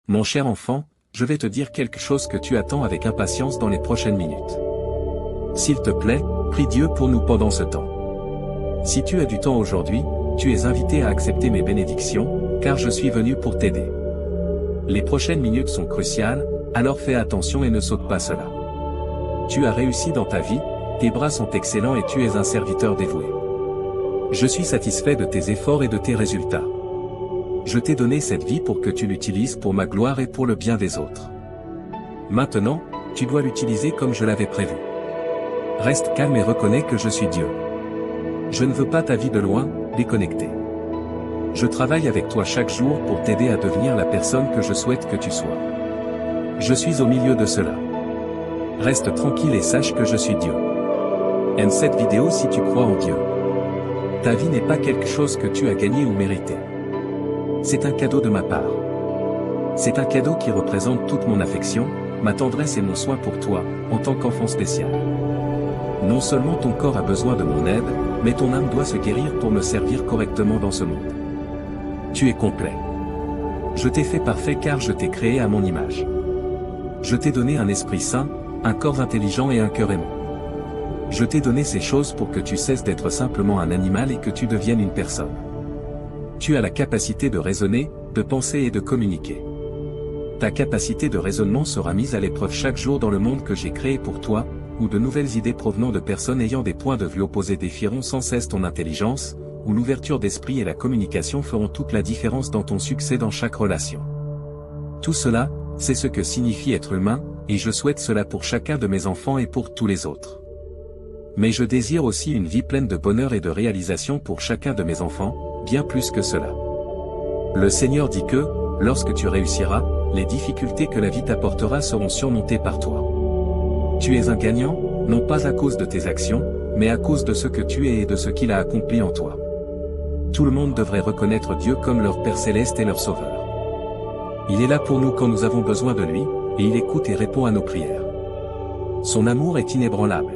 Mon cher enfant, je vais te dire quelque chose que tu attends avec impatience dans les prochaines minutes. S'il te plaît, prie Dieu pour nous pendant ce temps. Si tu as du temps aujourd'hui, tu es invité à accepter mes bénédictions, car je suis venu pour t'aider. Les prochaines minutes sont cruciales, alors fais attention et ne saute pas cela. Tu as réussi dans ta vie, tes bras sont excellents et tu es un serviteur dévoué. Je suis satisfait de tes efforts et de tes résultats. Je t'ai donné cette vie pour que tu l'utilises pour ma gloire et pour le bien des autres. Maintenant, tu dois l'utiliser comme je l'avais prévu. Reste calme et reconnais que je suis Dieu. Je ne veux pas ta vie de loin, déconnectée. Je travaille avec toi chaque jour pour t'aider à devenir la personne que je souhaite que tu sois. Je suis au milieu de cela. Reste tranquille et sache que je suis Dieu. Aime cette vidéo si tu crois en Dieu. Ta vie n'est pas quelque chose que tu as gagné ou mérité. C'est un cadeau de ma part. C'est un cadeau qui représente toute mon affection, ma tendresse et mon soin pour toi, en tant qu'enfant spécial. Non seulement ton corps a besoin de mon aide, mais ton âme doit se guérir pour me servir correctement dans ce monde. Tu es complet. Je t'ai fait parfait car je t'ai créé à mon image. Je t'ai donné un esprit sain, un corps intelligent et un cœur aimant. Je t'ai donné ces choses pour que tu cesses d'être simplement un animal et que tu deviennes une personne. Tu as la capacité de raisonner, de penser et de communiquer. Ta capacité de raisonnement sera mise à l'épreuve chaque jour dans le monde que j'ai créé pour toi, où de nouvelles idées provenant de personnes ayant des points de vue opposés défieront sans cesse ton intelligence, où l'ouverture d'esprit et la communication feront toute la différence dans ton succès dans chaque relation. Tout cela, c'est ce que signifie être humain, et je souhaite cela pour chacun de mes enfants et pour tous les autres. Mais je désire aussi une vie pleine de bonheur et de réalisation pour chacun de mes enfants, bien plus que cela. Le Seigneur dit que, lorsque tu réussiras, les difficultés que la vie t'apportera seront surmontées par toi. Tu es un gagnant, non pas à cause de tes actions, mais à cause de ce que tu es et de ce qu'il a accompli en toi. Tout le monde devrait reconnaître Dieu comme leur Père céleste et leur Sauveur. Il est là pour nous quand nous avons besoin de lui, et il écoute et répond à nos prières. Son amour est inébranlable.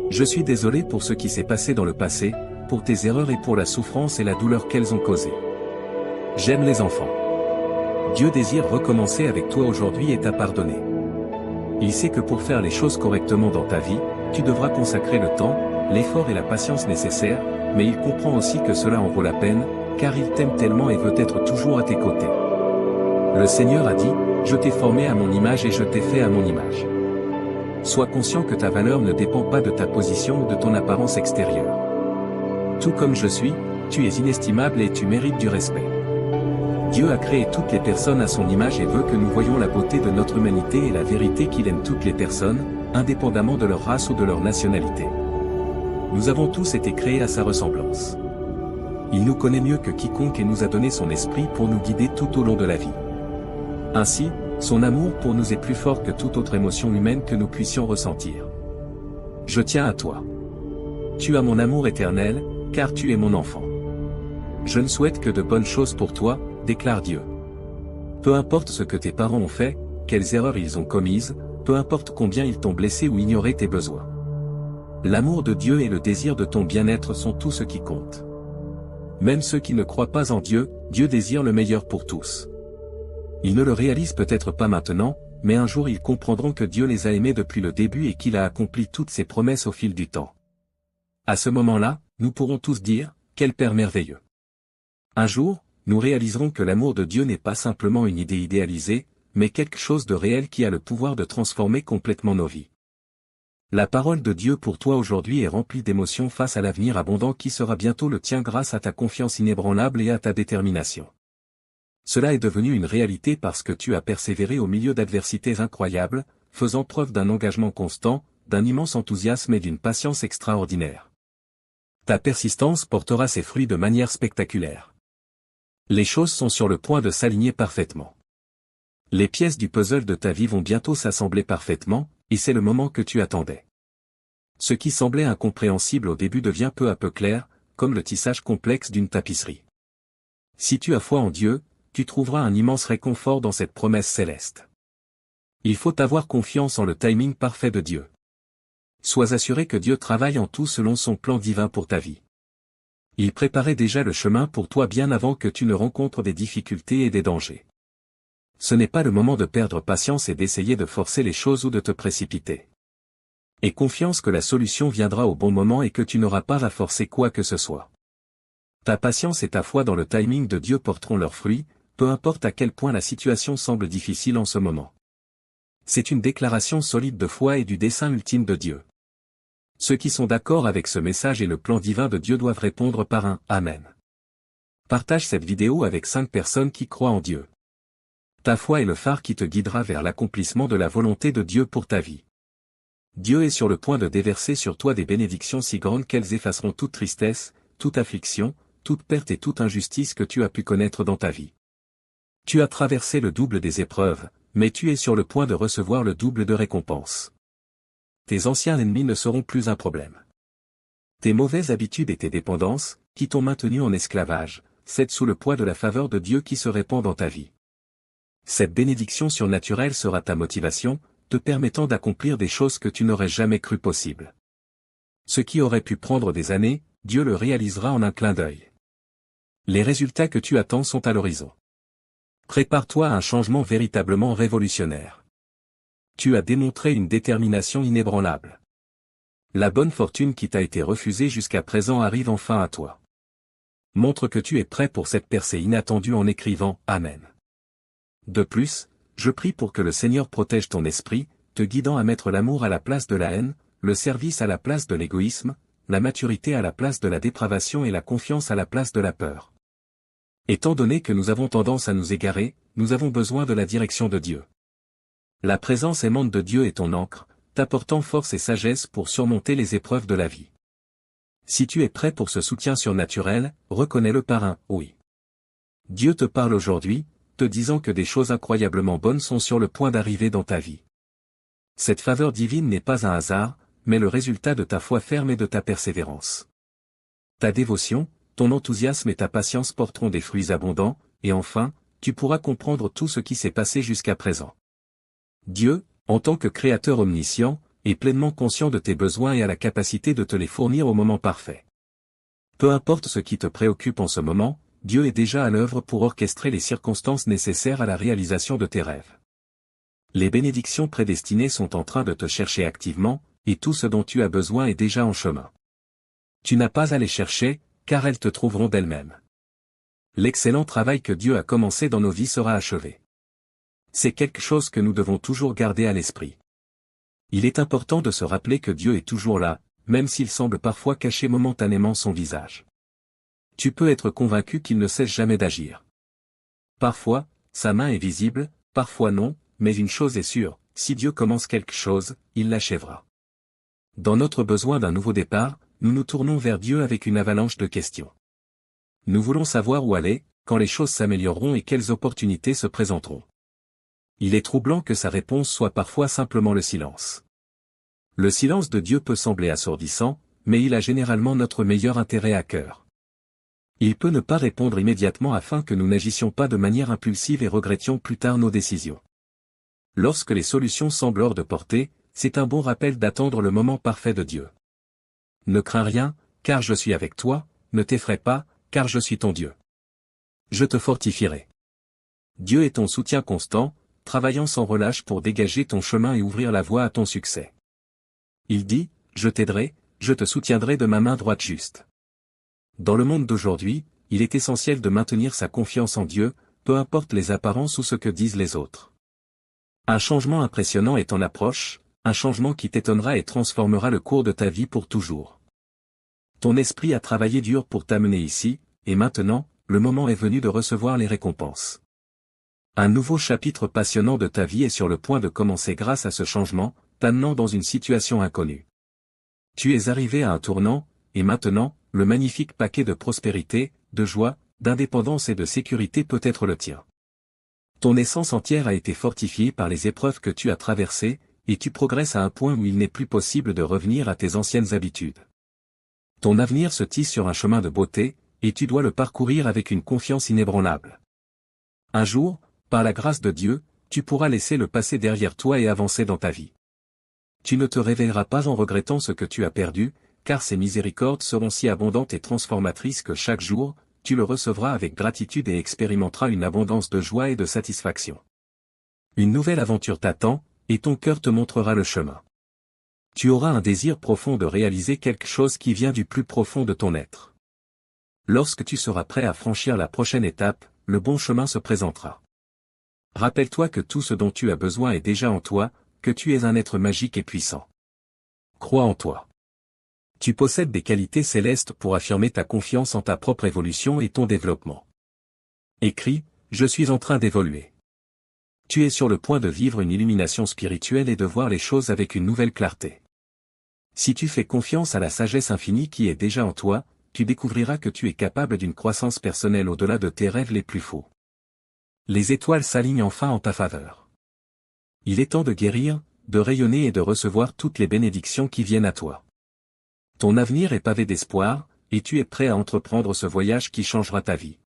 Je suis désolé pour ce qui s'est passé dans le passé, pour tes erreurs et pour la souffrance et la douleur qu'elles ont causées. J'aime les enfants. Dieu désire recommencer avec toi aujourd'hui et t'a pardonné. Il sait que pour faire les choses correctement dans ta vie, tu devras consacrer le temps, l'effort et la patience nécessaires, mais il comprend aussi que cela en vaut la peine, car il t'aime tellement et veut être toujours à tes côtés. Le Seigneur a dit, « Je t'ai formé à mon image et je t'ai fait à mon image. » Sois conscient que ta valeur ne dépend pas de ta position ou de ton apparence extérieure. Tout comme je suis, tu es inestimable et tu mérites du respect. Dieu a créé toutes les personnes à son image et veut que nous voyions la beauté de notre humanité et la vérité qu'il aime toutes les personnes, indépendamment de leur race ou de leur nationalité. Nous avons tous été créés à sa ressemblance. Il nous connaît mieux que quiconque et nous a donné son esprit pour nous guider tout au long de la vie. Ainsi, son amour pour nous est plus fort que toute autre émotion humaine que nous puissions ressentir. Je tiens à toi. Tu as mon amour éternel, car tu es mon enfant. Je ne souhaite que de bonnes choses pour toi, déclare Dieu. Peu importe ce que tes parents ont fait, quelles erreurs ils ont commises, peu importe combien ils t'ont blessé ou ignoré tes besoins. L'amour de Dieu et le désir de ton bien-être sont tout ce qui compte. Même ceux qui ne croient pas en Dieu, Dieu désire le meilleur pour tous. Ils ne le réalisent peut-être pas maintenant, mais un jour ils comprendront que Dieu les a aimés depuis le début et qu'il a accompli toutes ses promesses au fil du temps. À ce moment-là, nous pourrons tous dire, « Quel Père merveilleux !» Un jour, nous réaliserons que l'amour de Dieu n'est pas simplement une idée idéalisée, mais quelque chose de réel qui a le pouvoir de transformer complètement nos vies. La parole de Dieu pour toi aujourd'hui est remplie d'émotions face à l'avenir abondant qui sera bientôt le tien grâce à ta confiance inébranlable et à ta détermination. Cela est devenu une réalité parce que tu as persévéré au milieu d'adversités incroyables, faisant preuve d'un engagement constant, d'un immense enthousiasme et d'une patience extraordinaire. Ta persistance portera ses fruits de manière spectaculaire. Les choses sont sur le point de s'aligner parfaitement. Les pièces du puzzle de ta vie vont bientôt s'assembler parfaitement, et c'est le moment que tu attendais. Ce qui semblait incompréhensible au début devient peu à peu clair, comme le tissage complexe d'une tapisserie. Si tu as foi en Dieu, tu trouveras un immense réconfort dans cette promesse céleste. Il faut avoir confiance en le timing parfait de Dieu. Sois assuré que Dieu travaille en tout selon son plan divin pour ta vie. Il préparait déjà le chemin pour toi bien avant que tu ne rencontres des difficultés et des dangers. Ce n'est pas le moment de perdre patience et d'essayer de forcer les choses ou de te précipiter. Aie confiance que la solution viendra au bon moment et que tu n'auras pas à forcer quoi que ce soit. Ta patience et ta foi dans le timing de Dieu porteront leurs fruits, peu importe à quel point la situation semble difficile en ce moment. C'est une déclaration solide de foi et du dessein ultime de Dieu. Ceux qui sont d'accord avec ce message et le plan divin de Dieu doivent répondre par un « Amen ». Partage cette vidéo avec 5 personnes qui croient en Dieu. Ta foi est le phare qui te guidera vers l'accomplissement de la volonté de Dieu pour ta vie. Dieu est sur le point de déverser sur toi des bénédictions si grandes qu'elles effaceront toute tristesse, toute affliction, toute perte et toute injustice que tu as pu connaître dans ta vie. Tu as traversé le double des épreuves, mais tu es sur le point de recevoir le double de récompenses. Tes anciens ennemis ne seront plus un problème. Tes mauvaises habitudes et tes dépendances, qui t'ont maintenu en esclavage, cèdent sous le poids de la faveur de Dieu qui se répand dans ta vie. Cette bénédiction surnaturelle sera ta motivation, te permettant d'accomplir des choses que tu n'aurais jamais cru possibles. Ce qui aurait pu prendre des années, Dieu le réalisera en un clin d'œil. Les résultats que tu attends sont à l'horizon. Prépare-toi à un changement véritablement révolutionnaire. Tu as démontré une détermination inébranlable. La bonne fortune qui t'a été refusée jusqu'à présent arrive enfin à toi. Montre que tu es prêt pour cette percée inattendue en écrivant « Amen ». De plus, je prie pour que le Seigneur protège ton esprit, te guidant à mettre l'amour à la place de la haine, le service à la place de l'égoïsme, la maturité à la place de la dépravation et la confiance à la place de la peur. Étant donné que nous avons tendance à nous égarer, nous avons besoin de la direction de Dieu. La présence aimante de Dieu est ton ancre, t'apportant force et sagesse pour surmonter les épreuves de la vie. Si tu es prêt pour ce soutien surnaturel, reconnais-le par un « oui ». Dieu te parle aujourd'hui, te disant que des choses incroyablement bonnes sont sur le point d'arriver dans ta vie. Cette faveur divine n'est pas un hasard, mais le résultat de ta foi ferme et de ta persévérance. Ta dévotion, ton enthousiasme et ta patience porteront des fruits abondants, et enfin, tu pourras comprendre tout ce qui s'est passé jusqu'à présent. Dieu, en tant que Créateur omniscient, est pleinement conscient de tes besoins et a la capacité de te les fournir au moment parfait. Peu importe ce qui te préoccupe en ce moment, Dieu est déjà à l'œuvre pour orchestrer les circonstances nécessaires à la réalisation de tes rêves. Les bénédictions prédestinées sont en train de te chercher activement, et tout ce dont tu as besoin est déjà en chemin. Tu n'as pas à les chercher, car elles te trouveront d'elles-mêmes. L'excellent travail que Dieu a commencé dans nos vies sera achevé. C'est quelque chose que nous devons toujours garder à l'esprit. Il est important de se rappeler que Dieu est toujours là, même s'il semble parfois cacher momentanément son visage. Tu peux être convaincu qu'il ne cesse jamais d'agir. Parfois, sa main est visible, parfois non, mais une chose est sûre, si Dieu commence quelque chose, il l'achèvera. Dans notre besoin d'un nouveau départ, nous nous tournons vers Dieu avec une avalanche de questions. Nous voulons savoir où aller, quand les choses s'amélioreront et quelles opportunités se présenteront. Il est troublant que sa réponse soit parfois simplement le silence. Le silence de Dieu peut sembler assourdissant, mais il a généralement notre meilleur intérêt à cœur. Il peut ne pas répondre immédiatement afin que nous n'agissions pas de manière impulsive et regrettions plus tard nos décisions. Lorsque les solutions semblent hors de portée, c'est un bon rappel d'attendre le moment parfait de Dieu. Ne crains rien, car je suis avec toi, ne t'effraie pas, car je suis ton Dieu. Je te fortifierai. Dieu est ton soutien constant, travaillant sans relâche pour dégager ton chemin et ouvrir la voie à ton succès. Il dit, je t'aiderai, je te soutiendrai de ma main droite juste. Dans le monde d'aujourd'hui, il est essentiel de maintenir sa confiance en Dieu, peu importe les apparences ou ce que disent les autres. Un changement impressionnant est en approche, un changement qui t'étonnera et transformera le cours de ta vie pour toujours. Ton esprit a travaillé dur pour t'amener ici, et maintenant, le moment est venu de recevoir les récompenses. Un nouveau chapitre passionnant de ta vie est sur le point de commencer grâce à ce changement, t'amenant dans une situation inconnue. Tu es arrivé à un tournant, et maintenant, le magnifique paquet de prospérité, de joie, d'indépendance et de sécurité peut être le tien. Ton essence entière a été fortifiée par les épreuves que tu as traversées, et tu progresses à un point où il n'est plus possible de revenir à tes anciennes habitudes. Ton avenir se tisse sur un chemin de beauté, et tu dois le parcourir avec une confiance inébranlable. Un jour, par la grâce de Dieu, tu pourras laisser le passé derrière toi et avancer dans ta vie. Tu ne te réveilleras pas en regrettant ce que tu as perdu, car ses miséricordes seront si abondantes et transformatrices que chaque jour, tu le recevras avec gratitude et expérimenteras une abondance de joie et de satisfaction. Une nouvelle aventure t'attend, et ton cœur te montrera le chemin. Tu auras un désir profond de réaliser quelque chose qui vient du plus profond de ton être. Lorsque tu seras prêt à franchir la prochaine étape, le bon chemin se présentera. Rappelle-toi que tout ce dont tu as besoin est déjà en toi, que tu es un être magique et puissant. Crois en toi. Tu possèdes des qualités célestes pour affirmer ta confiance en ta propre évolution et ton développement. Écris, je suis en train d'évoluer. Tu es sur le point de vivre une illumination spirituelle et de voir les choses avec une nouvelle clarté. Si tu fais confiance à la sagesse infinie qui est déjà en toi, tu découvriras que tu es capable d'une croissance personnelle au-delà de tes rêves les plus fous. Les étoiles s'alignent enfin en ta faveur. Il est temps de guérir, de rayonner et de recevoir toutes les bénédictions qui viennent à toi. Ton avenir est pavé d'espoir, et tu es prêt à entreprendre ce voyage qui changera ta vie.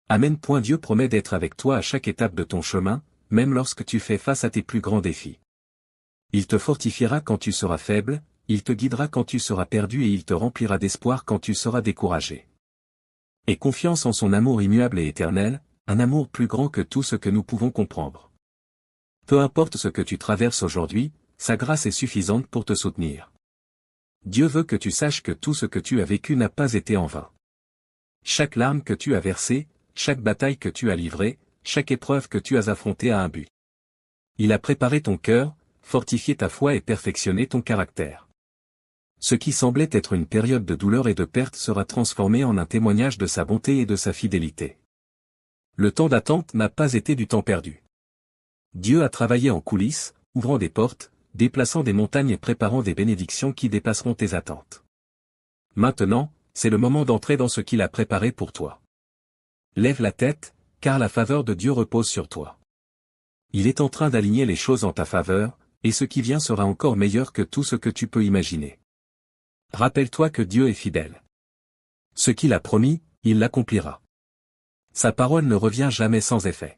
Amen. Dieu promet d'être avec toi à chaque étape de ton chemin, même lorsque tu fais face à tes plus grands défis. Il te fortifiera quand tu seras faible, il te guidera quand tu seras perdu et il te remplira d'espoir quand tu seras découragé. Aie confiance en son amour immuable et éternel, un amour plus grand que tout ce que nous pouvons comprendre. Peu importe ce que tu traverses aujourd'hui, sa grâce est suffisante pour te soutenir. Dieu veut que tu saches que tout ce que tu as vécu n'a pas été en vain. Chaque larme que tu as versée, chaque bataille que tu as livrée, chaque épreuve que tu as affrontée a un but. Il a préparé ton cœur, fortifié ta foi et perfectionné ton caractère. Ce qui semblait être une période de douleur et de perte sera transformé en un témoignage de sa bonté et de sa fidélité. Le temps d'attente n'a pas été du temps perdu. Dieu a travaillé en coulisses, ouvrant des portes, déplaçant des montagnes et préparant des bénédictions qui dépasseront tes attentes. Maintenant, c'est le moment d'entrer dans ce qu'il a préparé pour toi. Lève la tête, car la faveur de Dieu repose sur toi. Il est en train d'aligner les choses en ta faveur, et ce qui vient sera encore meilleur que tout ce que tu peux imaginer. Rappelle-toi que Dieu est fidèle. Ce qu'il a promis, il l'accomplira. Sa parole ne revient jamais sans effet.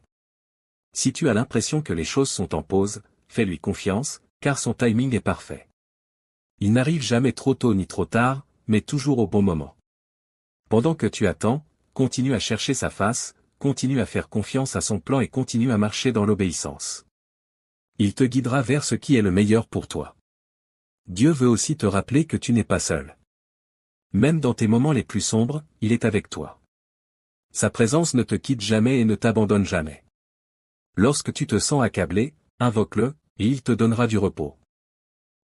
Si tu as l'impression que les choses sont en pause, fais-lui confiance, car son timing est parfait. Il n'arrive jamais trop tôt ni trop tard, mais toujours au bon moment. Pendant que tu attends, continue à chercher sa face, continue à faire confiance à son plan et continue à marcher dans l'obéissance. Il te guidera vers ce qui est le meilleur pour toi. Dieu veut aussi te rappeler que tu n'es pas seul. Même dans tes moments les plus sombres, il est avec toi. Sa présence ne te quitte jamais et ne t'abandonne jamais. Lorsque tu te sens accablé, invoque-le, et il te donnera du repos.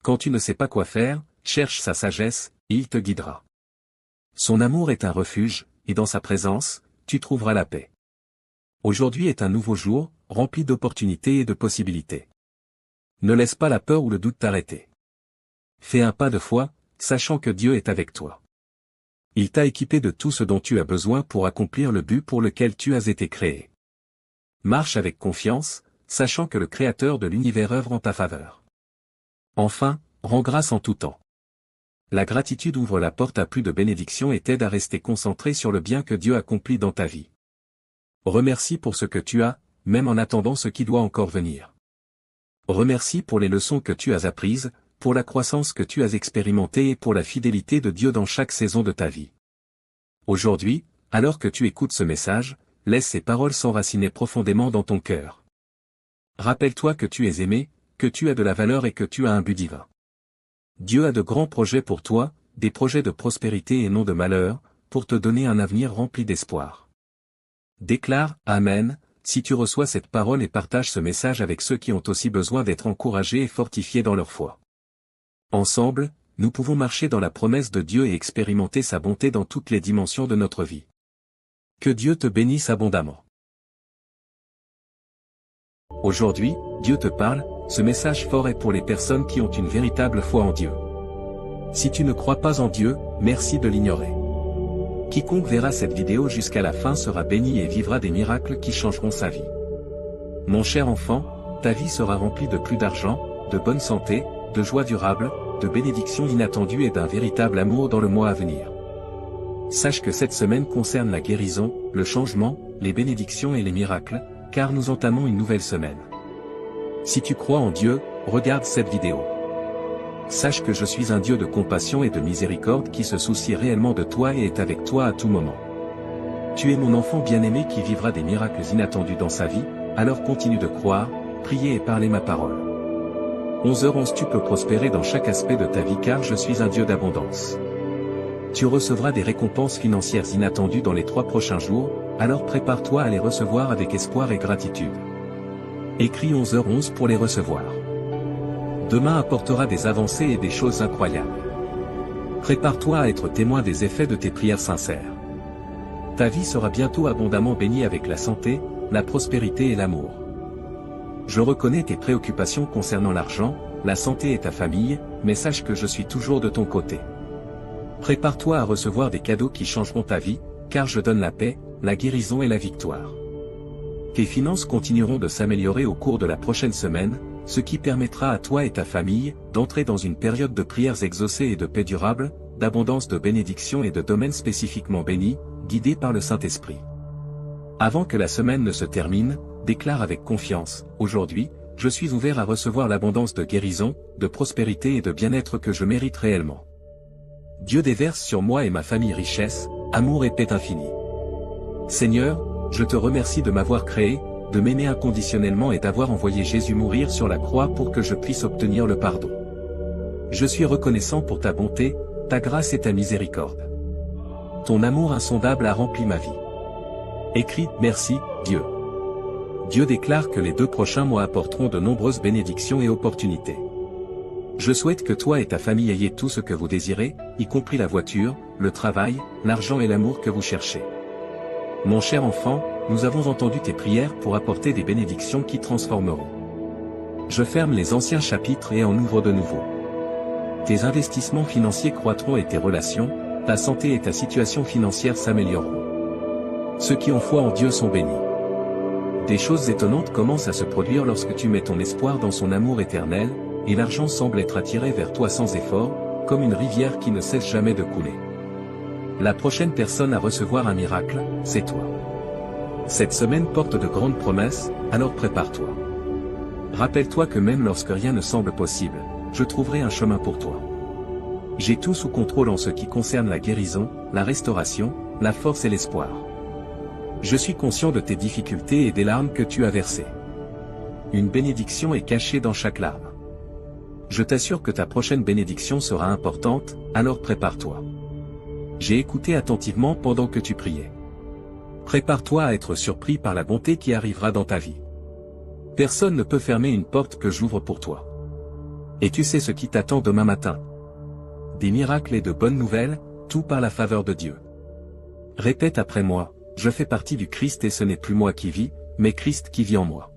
Quand tu ne sais pas quoi faire, cherche sa sagesse, et il te guidera. Son amour est un refuge, et dans sa présence, tu trouveras la paix. Aujourd'hui est un nouveau jour, rempli d'opportunités et de possibilités. Ne laisse pas la peur ou le doute t'arrêter. Fais un pas de foi, sachant que Dieu est avec toi. Il t'a équipé de tout ce dont tu as besoin pour accomplir le but pour lequel tu as été créé. Marche avec confiance, sachant que le Créateur de l'univers œuvre en ta faveur. Enfin, rends grâce en tout temps. La gratitude ouvre la porte à plus de bénédictions et t'aide à rester concentré sur le bien que Dieu accomplit dans ta vie. Remercie pour ce que tu as, même en attendant ce qui doit encore venir. Remercie pour les leçons que tu as apprises, pour la croissance que tu as expérimentée et pour la fidélité de Dieu dans chaque saison de ta vie. Aujourd'hui, alors que tu écoutes ce message, laisse ces paroles s'enraciner profondément dans ton cœur. Rappelle-toi que tu es aimé, que tu as de la valeur et que tu as un but divin. Dieu a de grands projets pour toi, des projets de prospérité et non de malheur, pour te donner un avenir rempli d'espoir. Déclare « Amen » si tu reçois cette parole et partage ce message avec ceux qui ont aussi besoin d'être encouragés et fortifiés dans leur foi. Ensemble, nous pouvons marcher dans la promesse de Dieu et expérimenter sa bonté dans toutes les dimensions de notre vie. Que Dieu te bénisse abondamment. Aujourd'hui, Dieu te parle, ce message fort est pour les personnes qui ont une véritable foi en Dieu. Si tu ne crois pas en Dieu, merci de l'ignorer. Quiconque verra cette vidéo jusqu'à la fin sera béni et vivra des miracles qui changeront sa vie. Mon cher enfant, ta vie sera remplie de plus d'argent, de bonne santé, de joie durable, de bénédictions inattendues et d'un véritable amour dans le mois à venir. Sache que cette semaine concerne la guérison, le changement, les bénédictions et les miracles, car nous entamons une nouvelle semaine. Si tu crois en Dieu, regarde cette vidéo. Sache que je suis un Dieu de compassion et de miséricorde qui se soucie réellement de toi et est avec toi à tout moment. Tu es mon enfant bien-aimé qui vivra des miracles inattendus dans sa vie, alors continue de croire, priez et parlez ma parole. 11h11 Tu peux prospérer dans chaque aspect de ta vie car je suis un Dieu d'abondance. Tu recevras des récompenses financières inattendues dans les 3 prochains jours, alors prépare-toi à les recevoir avec espoir et gratitude. Écris 11h11 pour les recevoir. Demain apportera des avancées et des choses incroyables. Prépare-toi à être témoin des effets de tes prières sincères. Ta vie sera bientôt abondamment bénie avec la santé, la prospérité et l'amour. Je reconnais tes préoccupations concernant l'argent, la santé et ta famille, mais sache que je suis toujours de ton côté. Prépare-toi à recevoir des cadeaux qui changeront ta vie, car je donne la paix, la guérison et la victoire. Tes finances continueront de s'améliorer au cours de la prochaine semaine, ce qui permettra à toi et ta famille d'entrer dans une période de prières exaucées et de paix durable, d'abondance de bénédictions et de domaines spécifiquement bénis, guidés par le Saint-Esprit. Avant que la semaine ne se termine, déclare avec confiance, aujourd'hui, je suis ouvert à recevoir l'abondance de guérison, de prospérité et de bien-être que je mérite réellement. Dieu déverse sur moi et ma famille richesse, amour et paix infinie. Seigneur, je te remercie de m'avoir créé, de m'aimer inconditionnellement et d'avoir envoyé Jésus mourir sur la croix pour que je puisse obtenir le pardon. Je suis reconnaissant pour ta bonté, ta grâce et ta miséricorde. Ton amour insondable a rempli ma vie. Écrit, merci, Dieu. Dieu déclare que les 2 prochains mois apporteront de nombreuses bénédictions et opportunités. Je souhaite que toi et ta famille ayez tout ce que vous désirez, y compris la voiture, le travail, l'argent et l'amour que vous cherchez. Mon cher enfant, nous avons entendu tes prières pour apporter des bénédictions qui transformeront. Je ferme les anciens chapitres et en ouvre de nouveaux. Tes investissements financiers croîtront et tes relations, ta santé et ta situation financière s'amélioreront. Ceux qui ont foi en Dieu sont bénis. Des choses étonnantes commencent à se produire lorsque tu mets ton espoir dans son amour éternel, et l'argent semble être attiré vers toi sans effort, comme une rivière qui ne cesse jamais de couler. La prochaine personne à recevoir un miracle, c'est toi. Cette semaine porte de grandes promesses, alors prépare-toi. Rappelle-toi que même lorsque rien ne semble possible, je trouverai un chemin pour toi. J'ai tout sous contrôle en ce qui concerne la guérison, la restauration, la force et l'espoir. Je suis conscient de tes difficultés et des larmes que tu as versées. Une bénédiction est cachée dans chaque larme. Je t'assure que ta prochaine bénédiction sera importante, alors prépare-toi. J'ai écouté attentivement pendant que tu priais. Prépare-toi à être surpris par la bonté qui arrivera dans ta vie. Personne ne peut fermer une porte que j'ouvre pour toi. Et tu sais ce qui t'attend demain matin. Des miracles et de bonnes nouvelles, tout par la faveur de Dieu. Répète après moi, je fais partie du Christ et ce n'est plus moi qui vis, mais Christ qui vit en moi.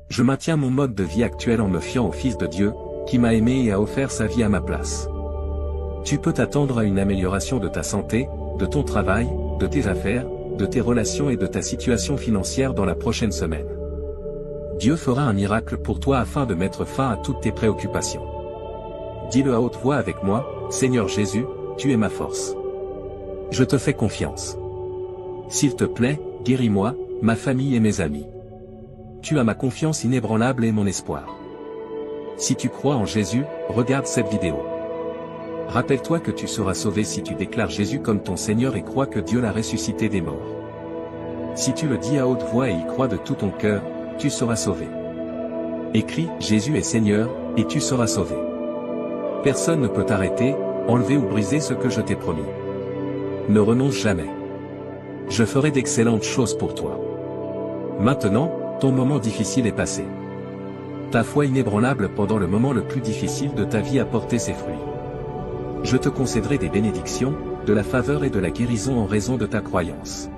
Je maintiens mon mode de vie actuel en me fiant au Fils de Dieu, qui m'a aimé et a offert sa vie à ma place. Tu peux t'attendre à une amélioration de ta santé, de ton travail, de tes affaires, de tes relations et de ta situation financière dans la prochaine semaine. Dieu fera un miracle pour toi afin de mettre fin à toutes tes préoccupations. Dis-le à haute voix avec moi, Seigneur Jésus, tu es ma force. Je te fais confiance. S'il te plaît, guéris-moi, ma famille et mes amis. Tu as ma confiance inébranlable et mon espoir. Si tu crois en Jésus, regarde cette vidéo. Rappelle-toi que tu seras sauvé si tu déclares Jésus comme ton Seigneur et crois que Dieu l'a ressuscité des morts. Si tu le dis à haute voix et y crois de tout ton cœur, tu seras sauvé. Écris, Jésus est Seigneur, et tu seras sauvé. Personne ne peut t'arrêter, enlever ou briser ce que je t'ai promis. Ne renonce jamais. Je ferai d'excellentes choses pour toi. Maintenant, ton moment difficile est passé. Ta foi inébranlable pendant le moment le plus difficile de ta vie a porté ses fruits. Je te concéderai des bénédictions, de la faveur et de la guérison en raison de ta croyance.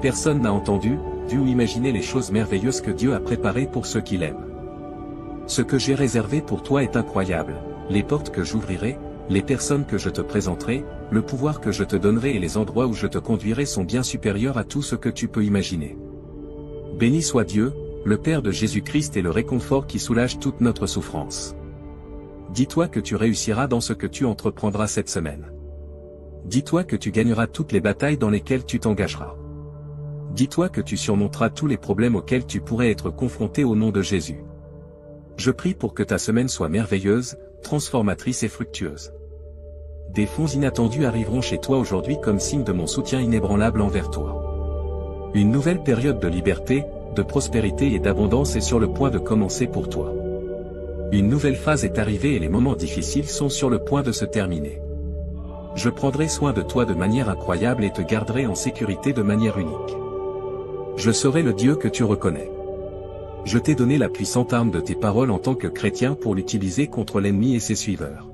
Personne n'a entendu, vu ou imaginé les choses merveilleuses que Dieu a préparées pour ceux qui l'aiment. Ce que j'ai réservé pour toi est incroyable, les portes que j'ouvrirai, les personnes que je te présenterai, le pouvoir que je te donnerai et les endroits où je te conduirai sont bien supérieurs à tout ce que tu peux imaginer. Béni soit Dieu, le Père de Jésus-Christ et le réconfort qui soulage toute notre souffrance. Dis-toi que tu réussiras dans ce que tu entreprendras cette semaine. Dis-toi que tu gagneras toutes les batailles dans lesquelles tu t'engageras. Dis-toi que tu surmonteras tous les problèmes auxquels tu pourrais être confronté au nom de Jésus. Je prie pour que ta semaine soit merveilleuse, transformatrice et fructueuse. Des fonds inattendus arriveront chez toi aujourd'hui comme signe de mon soutien inébranlable envers toi. Une nouvelle période de liberté, de prospérité et d'abondance est sur le point de commencer pour toi. Une nouvelle phase est arrivée et les moments difficiles sont sur le point de se terminer. Je prendrai soin de toi de manière incroyable et te garderai en sécurité de manière unique. Je serai le Dieu que tu reconnais. Je t'ai donné la puissante arme de tes paroles en tant que chrétien pour l'utiliser contre l'ennemi et ses suiveurs.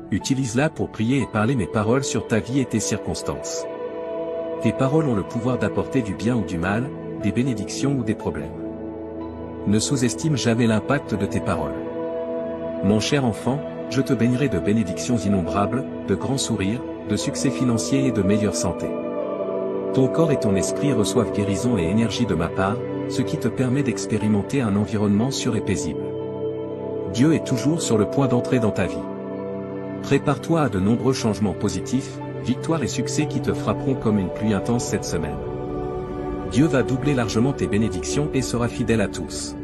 Utilise-la pour prier et parler mes paroles sur ta vie et tes circonstances. Tes paroles ont le pouvoir d'apporter du bien ou du mal, des bénédictions ou des problèmes. Ne sous-estime jamais l'impact de tes paroles. Mon cher enfant, je te bénirai de bénédictions innombrables, de grands sourires, de succès financiers et de meilleure santé. Ton corps et ton esprit reçoivent guérison et énergie de ma part, ce qui te permet d'expérimenter un environnement sûr et paisible. Dieu est toujours sur le point d'entrer dans ta vie. Prépare-toi à de nombreux changements positifs, victoires et succès qui te frapperont comme une pluie intense cette semaine. Dieu va doubler largement tes bénédictions et sera fidèle à tous.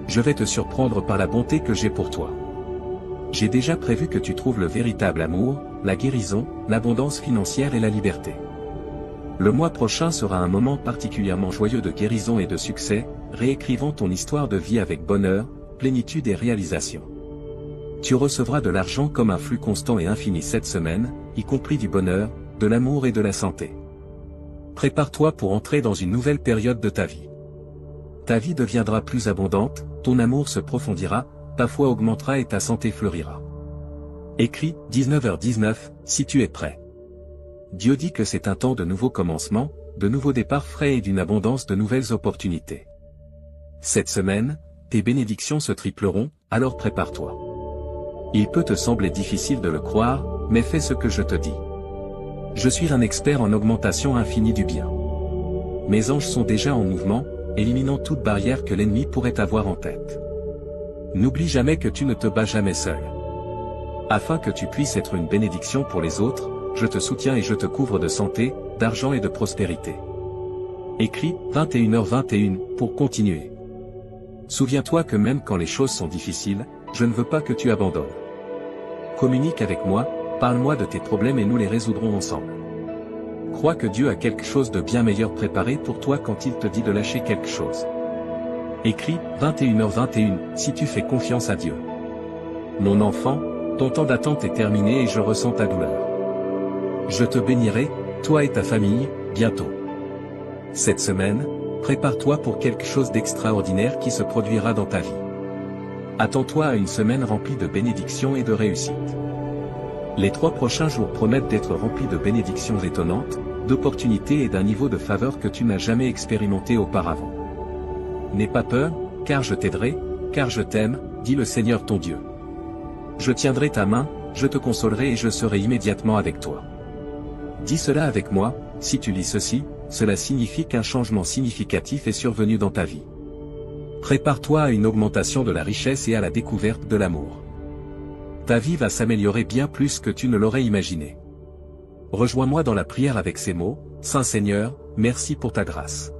Je vais te surprendre par la bonté que j'ai pour toi. J'ai déjà prévu que tu trouves le véritable amour, la guérison, l'abondance financière et la liberté. Le mois prochain sera un moment particulièrement joyeux de guérison et de succès, réécrivant ton histoire de vie avec bonheur, plénitude et réalisation. Tu recevras de l'argent comme un flux constant et infini cette semaine, y compris du bonheur, de l'amour et de la santé. Prépare-toi pour entrer dans une nouvelle période de ta vie. Ta vie deviendra plus abondante, ton amour se profondira, ta foi augmentera et ta santé fleurira. Écrit, 19h19, si tu es prêt. Dieu dit que c'est un temps de nouveaux commencements, de nouveaux départs frais et d'une abondance de nouvelles opportunités. Cette semaine, tes bénédictions se tripleront, alors prépare-toi. Il peut te sembler difficile de le croire, mais fais ce que je te dis. Je suis un expert en augmentation infinie du bien. Mes anges sont déjà en mouvement, éliminant toute barrière que l'ennemi pourrait avoir en tête. N'oublie jamais que tu ne te bats jamais seul. Afin que tu puisses être une bénédiction pour les autres, je te soutiens et je te couvre de santé, d'argent et de prospérité. Écrit, 21h21, pour continuer. Souviens-toi que même quand les choses sont difficiles, je ne veux pas que tu abandonnes. Communique avec moi, parle-moi de tes problèmes et nous les résoudrons ensemble. Crois que Dieu a quelque chose de bien meilleur préparé pour toi quand il te dit de lâcher quelque chose. Écrit, 21h21, si tu fais confiance à Dieu. Mon enfant, ton temps d'attente est terminé et je ressens ta douleur. Je te bénirai, toi et ta famille, bientôt. Cette semaine, prépare-toi pour quelque chose d'extraordinaire qui se produira dans ta vie. Attends-toi à une semaine remplie de bénédictions et de réussite. Les 3 prochains jours promettent d'être remplis de bénédictions étonnantes, d'opportunités et d'un niveau de faveur que tu n'as jamais expérimenté auparavant. N'aie pas peur, car je t'aiderai, car je t'aime, dit le Seigneur ton Dieu. Je tiendrai ta main, je te consolerai et je serai immédiatement avec toi. Dis cela avec moi, si tu lis ceci, cela signifie qu'un changement significatif est survenu dans ta vie. Prépare-toi à une augmentation de la richesse et à la découverte de l'amour. Ta vie va s'améliorer bien plus que tu ne l'aurais imaginé. Rejoins-moi dans la prière avec ces mots, Saint Seigneur, merci pour ta grâce.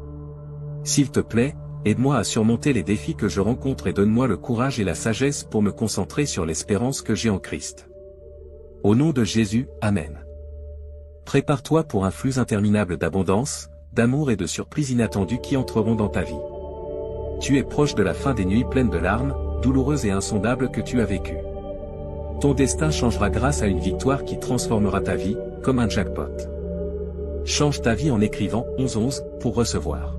S'il te plaît, aide-moi à surmonter les défis que je rencontre et donne-moi le courage et la sagesse pour me concentrer sur l'espérance que j'ai en Christ. Au nom de Jésus, Amen. Prépare-toi pour un flux interminable d'abondance, d'amour et de surprises inattendues qui entreront dans ta vie. Tu es proche de la fin des nuits pleines de larmes, douloureuses et insondables que tu as vécues. Ton destin changera grâce à une victoire qui transformera ta vie, comme un jackpot. Change ta vie en écrivant 11 pour recevoir.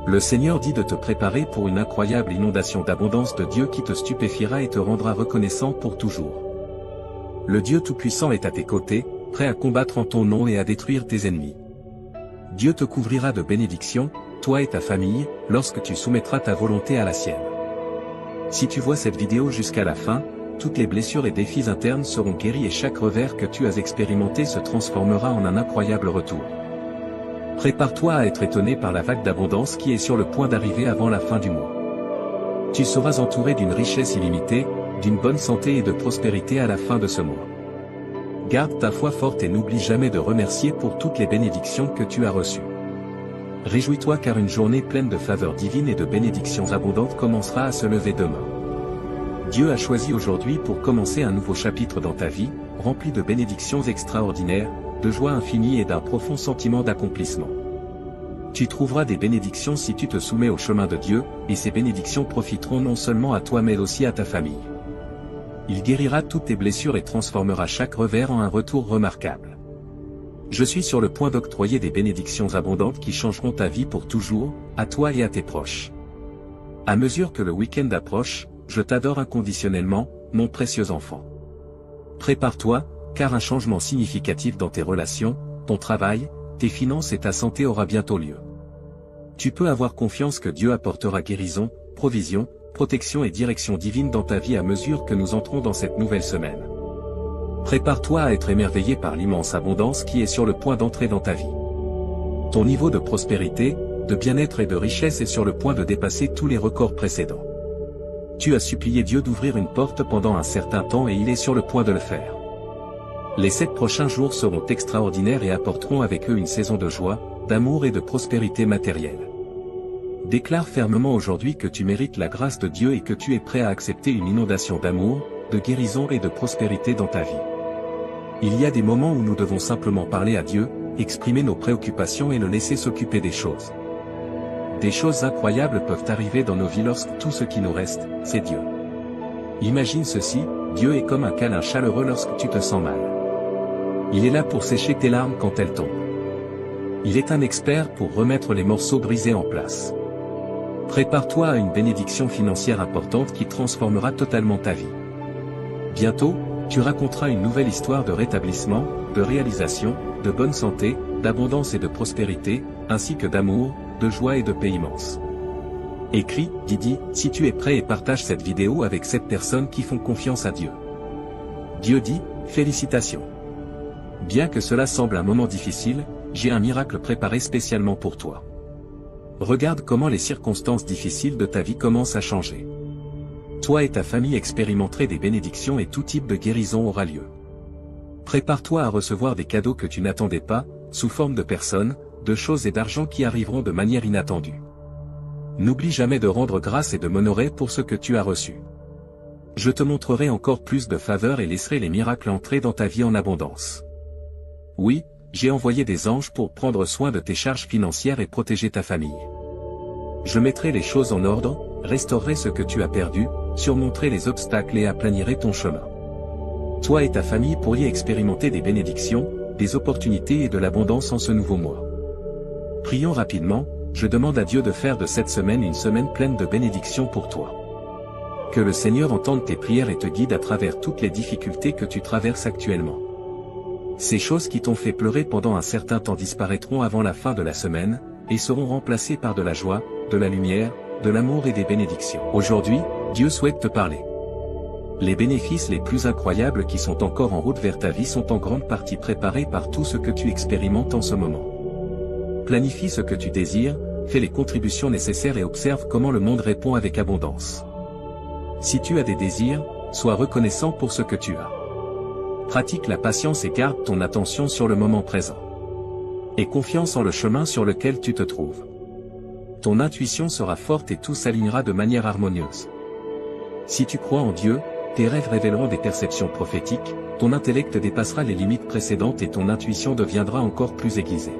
Le Seigneur dit de te préparer pour une incroyable inondation d'abondance de Dieu qui te stupéfiera et te rendra reconnaissant pour toujours. Le Dieu Tout-Puissant est à tes côtés, prêt à combattre en ton nom et à détruire tes ennemis. Dieu te couvrira de bénédictions, toi et ta famille, lorsque tu soumettras ta volonté à la sienne. Si tu vois cette vidéo jusqu'à la fin, toutes les blessures et défis internes seront guéris et chaque revers que tu as expérimenté se transformera en un incroyable retour. Prépare-toi à être étonné par la vague d'abondance qui est sur le point d'arriver avant la fin du mois. Tu seras entouré d'une richesse illimitée, d'une bonne santé et de prospérité à la fin de ce mois. Garde ta foi forte et n'oublie jamais de remercier pour toutes les bénédictions que tu as reçues. Réjouis-toi car une journée pleine de faveurs divines et de bénédictions abondantes commencera à se lever demain. Dieu a choisi aujourd'hui pour commencer un nouveau chapitre dans ta vie, rempli de bénédictions extraordinaires, de joie infinie et d'un profond sentiment d'accomplissement. Tu trouveras des bénédictions si tu te soumets au chemin de Dieu, et ces bénédictions profiteront non seulement à toi mais aussi à ta famille. Il guérira toutes tes blessures et transformera chaque revers en un retour remarquable. Je suis sur le point d'octroyer des bénédictions abondantes qui changeront ta vie pour toujours, à toi et à tes proches. À mesure que le week-end approche, je t'adore inconditionnellement, mon précieux enfant. Prépare-toi, car un changement significatif dans tes relations, ton travail, tes finances et ta santé aura bientôt lieu. Tu peux avoir confiance que Dieu apportera guérison, provision, protection et direction divine dans ta vie à mesure que nous entrons dans cette nouvelle semaine. Prépare-toi à être émerveillé par l'immense abondance qui est sur le point d'entrer dans ta vie. Ton niveau de prospérité, de bien-être et de richesse est sur le point de dépasser tous les records précédents. Tu as supplié Dieu d'ouvrir une porte pendant un certain temps et il est sur le point de le faire. Les 7 prochains jours seront extraordinaires et apporteront avec eux une saison de joie, d'amour et de prospérité matérielle. Déclare fermement aujourd'hui que tu mérites la grâce de Dieu et que tu es prêt à accepter une inondation d'amour, de guérison et de prospérité dans ta vie. Il y a des moments où nous devons simplement parler à Dieu, exprimer nos préoccupations et le laisser s'occuper des choses. Des choses incroyables peuvent arriver dans nos vies lorsque tout ce qui nous reste, c'est Dieu. Imagine ceci, Dieu est comme un câlin chaleureux lorsque tu te sens mal. Il est là pour sécher tes larmes quand elles tombent. Il est un expert pour remettre les morceaux brisés en place. Prépare-toi à une bénédiction financière importante qui transformera totalement ta vie. Bientôt, tu raconteras une nouvelle histoire de rétablissement, de réalisation, de bonne santé, d'abondance et de prospérité, ainsi que d'amour, de joie et de paix immense. Écris, Didi, si tu es prêt et partage cette vidéo avec 7 personnes qui font confiance à Dieu. Dieu dit, félicitations. Bien que cela semble un moment difficile, j'ai un miracle préparé spécialement pour toi. Regarde comment les circonstances difficiles de ta vie commencent à changer. Toi et ta famille expérimenterez des bénédictions et tout type de guérison aura lieu. Prépare-toi à recevoir des cadeaux que tu n'attendais pas, sous forme de personnes, de choses et d'argent qui arriveront de manière inattendue. N'oublie jamais de rendre grâce et de m'honorer pour ce que tu as reçu. Je te montrerai encore plus de faveur et laisserai les miracles entrer dans ta vie en abondance. Oui, j'ai envoyé des anges pour prendre soin de tes charges financières et protéger ta famille. Je mettrai les choses en ordre, restaurerai ce que tu as perdu, surmonterai les obstacles et aplanirai ton chemin. Toi et ta famille pourriez expérimenter des bénédictions, des opportunités et de l'abondance en ce nouveau mois. Prions rapidement, je demande à Dieu de faire de cette semaine une semaine pleine de bénédictions pour toi. Que le Seigneur entende tes prières et te guide à travers toutes les difficultés que tu traverses actuellement. Ces choses qui t'ont fait pleurer pendant un certain temps disparaîtront avant la fin de la semaine, et seront remplacées par de la joie, de la lumière, de l'amour et des bénédictions. Aujourd'hui, Dieu souhaite te parler. Les bénéfices les plus incroyables qui sont encore en route vers ta vie sont en grande partie préparés par tout ce que tu expérimentes en ce moment. Planifie ce que tu désires, fais les contributions nécessaires et observe comment le monde répond avec abondance. Si tu as des désirs, sois reconnaissant pour ce que tu as. Pratique la patience et garde ton attention sur le moment présent. Aie confiance en le chemin sur lequel tu te trouves. Ton intuition sera forte et tout s'alignera de manière harmonieuse. Si tu crois en Dieu, tes rêves révéleront des perceptions prophétiques, ton intellect dépassera les limites précédentes et ton intuition deviendra encore plus aiguisée.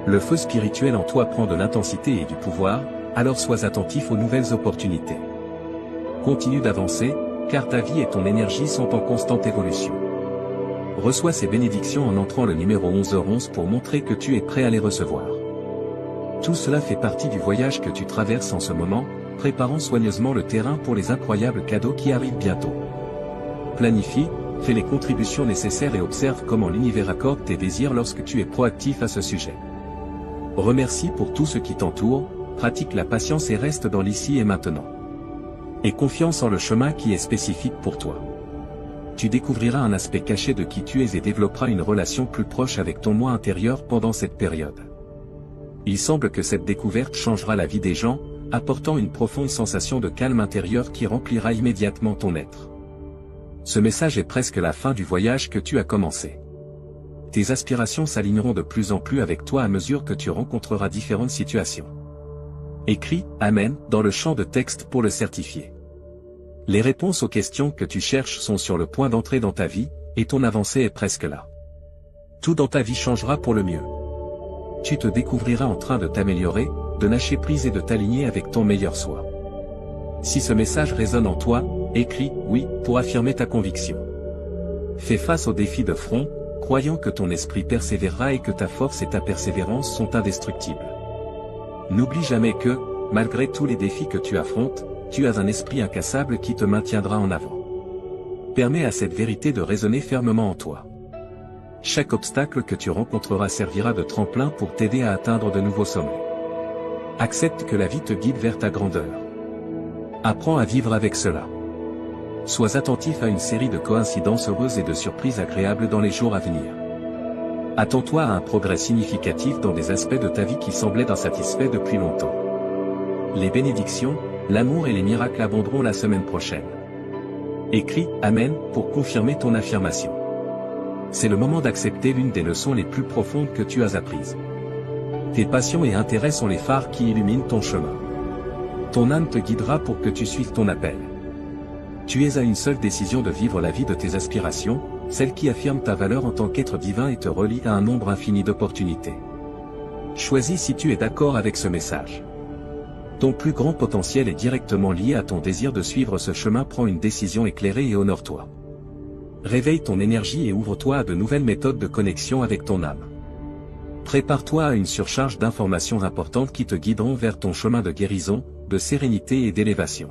Le feu spirituel en toi prend de l'intensité et du pouvoir, alors sois attentif aux nouvelles opportunités. Continue d'avancer, car ta vie et ton énergie sont en constante évolution. Reçois ces bénédictions en entrant le numéro 11h11 pour montrer que tu es prêt à les recevoir. Tout cela fait partie du voyage que tu traverses en ce moment, préparant soigneusement le terrain pour les incroyables cadeaux qui arrivent bientôt. Planifie, fais les contributions nécessaires et observe comment l'univers accorde tes désirs lorsque tu es proactif à ce sujet. Remercie pour tout ce qui t'entoure, pratique la patience et reste dans l'ici et maintenant. Aie confiance en le chemin qui est spécifique pour toi. Tu découvriras un aspect caché de qui tu es et développeras une relation plus proche avec ton moi intérieur pendant cette période. Il semble que cette découverte changera la vie des gens, apportant une profonde sensation de calme intérieur qui remplira immédiatement ton être. Ce message est presque la fin du voyage que tu as commencé. Tes aspirations s'aligneront de plus en plus avec toi à mesure que tu rencontreras différentes situations. Écris « Amen » dans le champ de texte pour le certifier. Les réponses aux questions que tu cherches sont sur le point d'entrer dans ta vie, et ton avancée est presque là. Tout dans ta vie changera pour le mieux. tu te découvriras en train de t'améliorer, de lâcher prise et de t'aligner avec ton meilleur soi. Si ce message résonne en toi, écris « oui » pour affirmer ta conviction. Fais face aux défis de front, croyant que ton esprit persévérera et que ta force et ta persévérance sont indestructibles. N'oublie jamais que, malgré tous les défis que tu affrontes, tu as un esprit incassable qui te maintiendra en avant. Permets à cette vérité de résonner fermement en toi. Chaque obstacle que tu rencontreras servira de tremplin pour t'aider à atteindre de nouveaux sommets. Accepte que la vie te guide vers ta grandeur. Apprends à vivre avec cela. Sois attentif à une série de coïncidences heureuses et de surprises agréables dans les jours à venir. Attends-toi à un progrès significatif dans des aspects de ta vie qui semblaient insatisfaits depuis longtemps. Les bénédictions, l'amour et les miracles abonderont la semaine prochaine. Écris « Amen » pour confirmer ton affirmation. C'est le moment d'accepter l'une des leçons les plus profondes que tu as apprises. Tes passions et intérêts sont les phares qui illuminent ton chemin. Ton âme te guidera pour que tu suives ton appel. Tu es à une seule décision de vivre la vie de tes aspirations, celle qui affirme ta valeur en tant qu'être divin et te relie à un nombre infini d'opportunités. Choisis si tu es d'accord avec ce message. Ton plus grand potentiel est directement lié à ton désir de suivre ce chemin. Prends une décision éclairée et honore-toi. Réveille ton énergie et ouvre-toi à de nouvelles méthodes de connexion avec ton âme. Prépare-toi à une surcharge d'informations importantes qui te guideront vers ton chemin de guérison, de sérénité et d'élévation.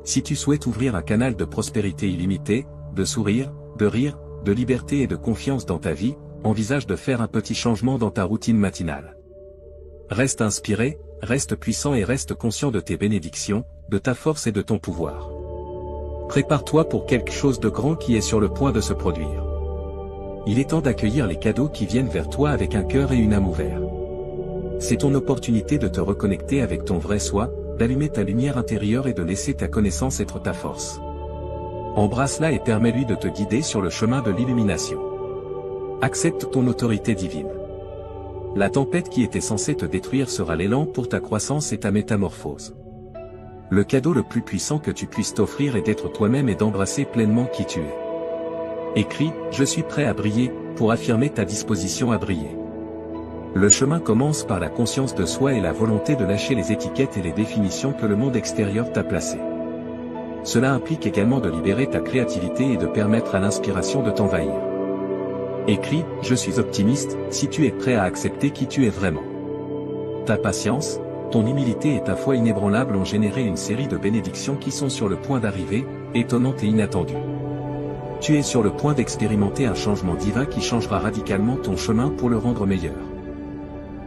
Si tu souhaites ouvrir un canal de prospérité illimitée, de sourire, de rire, de liberté et de confiance dans ta vie, envisage de faire un petit changement dans ta routine matinale. Reste inspiré, reste puissant et reste conscient de tes bénédictions, de ta force et de ton pouvoir. Prépare-toi pour quelque chose de grand qui est sur le point de se produire. Il est temps d'accueillir les cadeaux qui viennent vers toi avec un cœur et une âme ouverts. C'est ton opportunité de te reconnecter avec ton vrai soi, d'allumer ta lumière intérieure et de laisser ta connaissance être ta force. Embrasse-la et permets-lui de te guider sur le chemin de l'illumination. Accepte ton autorité divine. La tempête qui était censée te détruire sera l'élan pour ta croissance et ta métamorphose. Le cadeau le plus puissant que tu puisses t'offrir est d'être toi-même et d'embrasser pleinement qui tu es. Écris « Je suis prêt à briller » pour affirmer ta disposition à briller. Le chemin commence par la conscience de soi et la volonté de lâcher les étiquettes et les définitions que le monde extérieur t'a placées. Cela implique également de libérer ta créativité et de permettre à l'inspiration de t'envahir. Écris « Je suis optimiste » si tu es prêt à accepter qui tu es vraiment. Ta patience, ton humilité et ta foi inébranlable ont généré une série de bénédictions qui sont sur le point d'arriver, étonnantes et inattendues. Tu es sur le point d'expérimenter un changement divin qui changera radicalement ton chemin pour le rendre meilleur.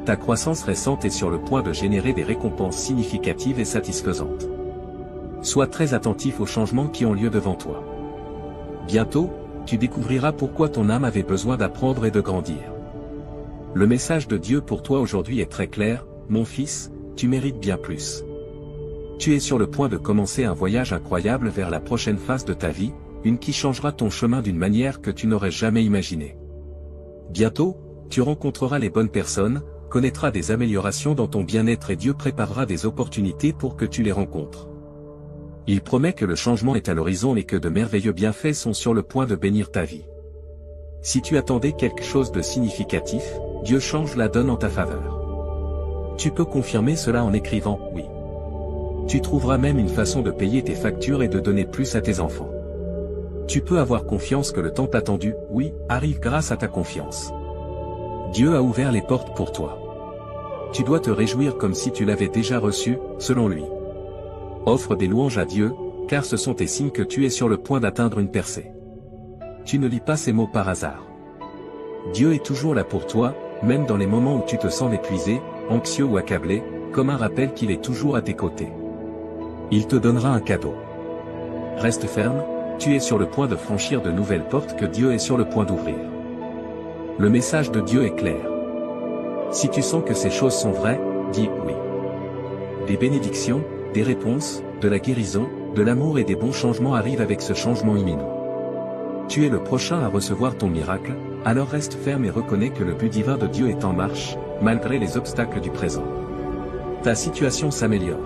Ta croissance récente est sur le point de générer des récompenses significatives et satisfaisantes. Sois très attentif aux changements qui ont lieu devant toi. Bientôt, tu découvriras pourquoi ton âme avait besoin d'apprendre et de grandir. Le message de Dieu pour toi aujourd'hui est très clair, mon fils, tu mérites bien plus. Tu es sur le point de commencer un voyage incroyable vers la prochaine phase de ta vie, une qui changera ton chemin d'une manière que tu n'aurais jamais imaginée. Bientôt, tu rencontreras les bonnes personnes, connaîtras des améliorations dans ton bien-être et Dieu préparera des opportunités pour que tu les rencontres. Il promet que le changement est à l'horizon et que de merveilleux bienfaits sont sur le point de bénir ta vie. Si tu attendais quelque chose de significatif, Dieu change la donne en ta faveur. Tu peux confirmer cela en écrivant « oui ». Tu trouveras même une façon de payer tes factures et de donner plus à tes enfants. Tu peux avoir confiance que le temps attendu « oui » arrive grâce à ta confiance. Dieu a ouvert les portes pour toi. Tu dois te réjouir comme si tu l'avais déjà reçu, selon lui. Offre des louanges à Dieu, car ce sont tes signes que tu es sur le point d'atteindre une percée. Tu ne lis pas ces mots par hasard. Dieu est toujours là pour toi, même dans les moments où tu te sens épuisé, anxieux ou accablé, comme un rappel qu'il est toujours à tes côtés. Il te donnera un cadeau. Reste ferme, tu es sur le point de franchir de nouvelles portes que Dieu est sur le point d'ouvrir. Le message de Dieu est clair. Si tu sens que ces choses sont vraies, dis oui. Des bénédictions, des réponses, de la guérison, de l'amour et des bons changements arrivent avec ce changement imminent. Tu es le prochain à recevoir ton miracle, alors reste ferme et reconnais que le but divin de Dieu est en marche, malgré les obstacles du présent. Ta situation s'améliore.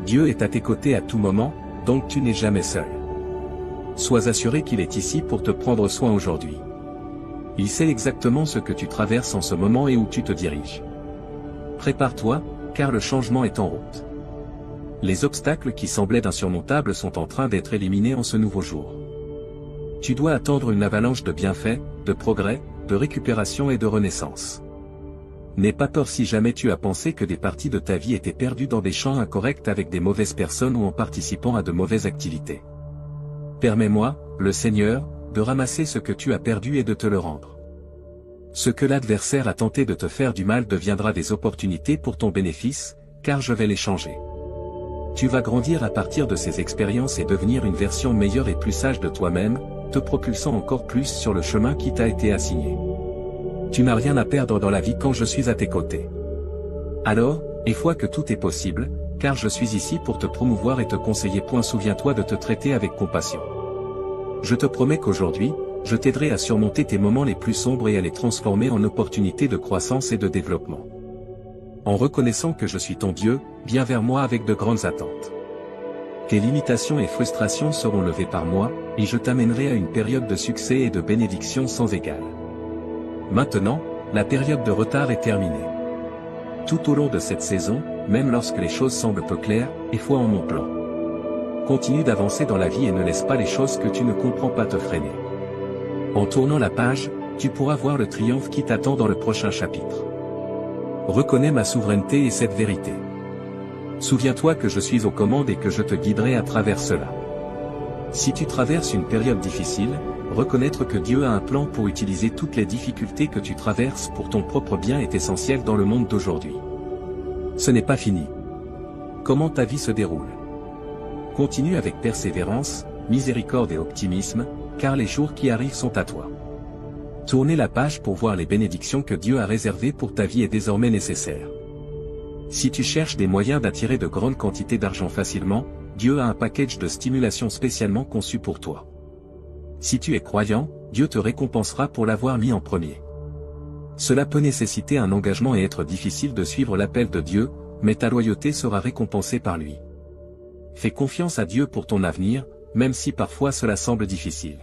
Dieu est à tes côtés à tout moment, donc tu n'es jamais seul. Sois assuré qu'il est ici pour te prendre soin aujourd'hui. Il sait exactement ce que tu traverses en ce moment et où tu te diriges. Prépare-toi, car le changement est en route. Les obstacles qui semblaient insurmontables sont en train d'être éliminés en ce nouveau jour. Tu dois attendre une avalanche de bienfaits, de progrès, de récupération et de renaissance. N'aie pas peur si jamais tu as pensé que des parties de ta vie étaient perdues dans des champs incorrects avec des mauvaises personnes ou en participant à de mauvaises activités. Permets-moi, le Seigneur, de ramasser ce que tu as perdu et de te le rendre. Ce que l'adversaire a tenté de te faire du mal deviendra des opportunités pour ton bénéfice, car je vais les changer. Tu vas grandir à partir de ces expériences et devenir une version meilleure et plus sage de toi-même, te propulsant encore plus sur le chemin qui t'a été assigné. Tu n'as rien à perdre dans la vie quand je suis à tes côtés. Alors, aie foi que tout est possible, car je suis ici pour te promouvoir et te conseiller. Souviens-toi de te traiter avec compassion. Je te promets qu'aujourd'hui, je t'aiderai à surmonter tes moments les plus sombres et à les transformer en opportunités de croissance et de développement. En reconnaissant que je suis ton Dieu, viens vers moi avec de grandes attentes. Tes limitations et frustrations seront levées par moi, et je t'amènerai à une période de succès et de bénédiction sans égale. Maintenant, la période de retard est terminée. Tout au long de cette saison, même lorsque les choses semblent peu claires, aie foi en mon plan. Continue d'avancer dans la vie et ne laisse pas les choses que tu ne comprends pas te freiner. En tournant la page, tu pourras voir le triomphe qui t'attend dans le prochain chapitre. Reconnais ma souveraineté et cette vérité. Souviens-toi que je suis aux commandes et que je te guiderai à travers cela. Si tu traverses une période difficile, reconnaître que Dieu a un plan pour utiliser toutes les difficultés que tu traverses pour ton propre bien est essentiel dans le monde d'aujourd'hui. Ce n'est pas fini. Comment ta vie se déroule? Continue avec persévérance, miséricorde et optimisme, car les jours qui arrivent sont à toi. Tourner la page pour voir les bénédictions que Dieu a réservées pour ta vie est désormais nécessaire. Si tu cherches des moyens d'attirer de grandes quantités d'argent facilement, Dieu a un package de stimulation spécialement conçu pour toi. Si tu es croyant, Dieu te récompensera pour l'avoir mis en premier. Cela peut nécessiter un engagement et être difficile de suivre l'appel de Dieu, mais ta loyauté sera récompensée par lui. Fais confiance à Dieu pour ton avenir, même si parfois cela semble difficile.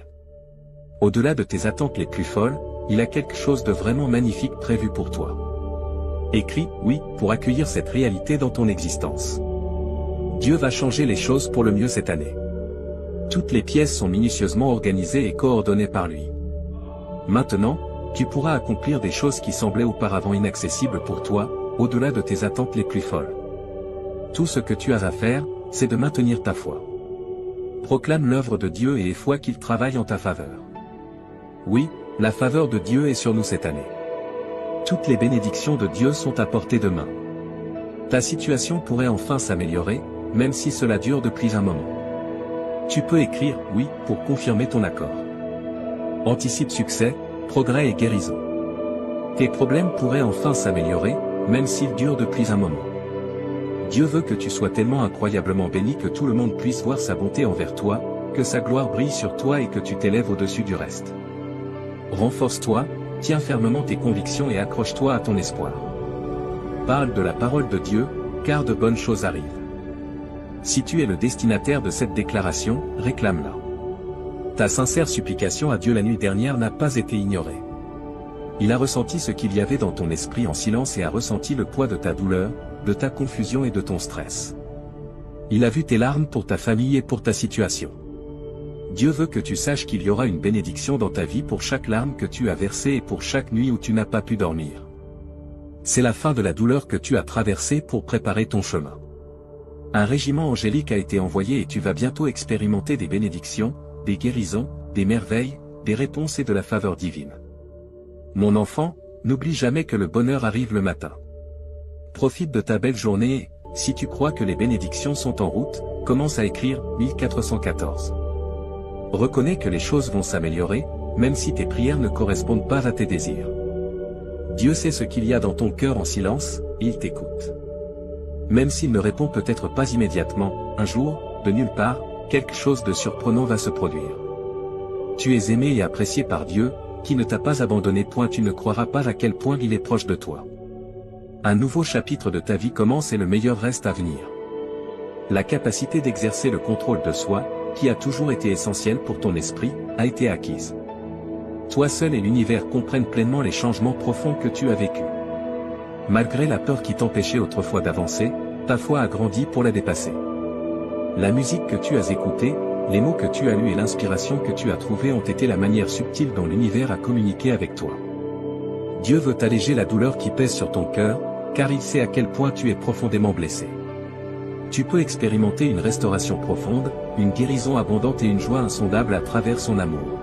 Au-delà de tes attentes les plus folles, il a quelque chose de vraiment magnifique prévu pour toi. Écris « oui » pour accueillir cette réalité dans ton existence. Dieu va changer les choses pour le mieux cette année. Toutes les pièces sont minutieusement organisées et coordonnées par lui. Maintenant, tu pourras accomplir des choses qui semblaient auparavant inaccessibles pour toi, au-delà de tes attentes les plus folles. Tout ce que tu as à faire, c'est de maintenir ta foi. Proclame l'œuvre de Dieu et aie foi qu'il travaille en ta faveur. Oui, la faveur de Dieu est sur nous cette année. Toutes les bénédictions de Dieu sont à portée de main. Ta situation pourrait enfin s'améliorer, même si cela dure depuis un moment. Tu peux écrire « oui » pour confirmer ton accord. Anticipe succès, progrès et guérison. Tes problèmes pourraient enfin s'améliorer, même s'ils durent depuis un moment. Dieu veut que tu sois tellement incroyablement béni que tout le monde puisse voir sa bonté envers toi, que sa gloire brille sur toi et que tu t'élèves au-dessus du reste. Renforce-toi, tiens fermement tes convictions et accroche-toi à ton espoir. Parle de la parole de Dieu, car de bonnes choses arrivent. Si tu es le destinataire de cette déclaration, réclame-la. Ta sincère supplication à Dieu la nuit dernière n'a pas été ignorée. Il a ressenti ce qu'il y avait dans ton esprit en silence et a ressenti le poids de ta douleur, de ta confusion et de ton stress. Il a vu tes larmes pour ta famille et pour ta situation. Dieu veut que tu saches qu'il y aura une bénédiction dans ta vie pour chaque larme que tu as versée et pour chaque nuit où tu n'as pas pu dormir. C'est la fin de la douleur que tu as traversée pour préparer ton chemin. Un régiment angélique a été envoyé et tu vas bientôt expérimenter des bénédictions, des guérisons, des merveilles, des réponses et de la faveur divine. Mon enfant, n'oublie jamais que le bonheur arrive le matin. Profite de ta belle journée et, si tu crois que les bénédictions sont en route, commence à écrire 1414. Reconnais que les choses vont s'améliorer, même si tes prières ne correspondent pas à tes désirs. Dieu sait ce qu'il y a dans ton cœur en silence, et il t'écoute. Même s'il ne répond peut-être pas immédiatement, un jour, de nulle part, quelque chose de surprenant va se produire. Tu es aimé et apprécié par Dieu, qui ne t'a pas abandonné. Tu ne croiras pas à quel point il est proche de toi. Un nouveau chapitre de ta vie commence et le meilleur reste à venir. La capacité d'exercer le contrôle de soi, qui a toujours été essentielle pour ton esprit, a été acquise. toi seul et l'univers comprennent pleinement les changements profonds que tu as vécus. Malgré la peur qui t'empêchait autrefois d'avancer, ta foi a grandi pour la dépasser. La musique que tu as écoutée, les mots que tu as lus et l'inspiration que tu as trouvée ont été la manière subtile dont l'univers a communiqué avec toi. Dieu veut alléger la douleur qui pèse sur ton cœur, car il sait à quel point tu es profondément blessé. Tu peux expérimenter une restauration profonde, une guérison abondante et une joie insondable à travers son amour.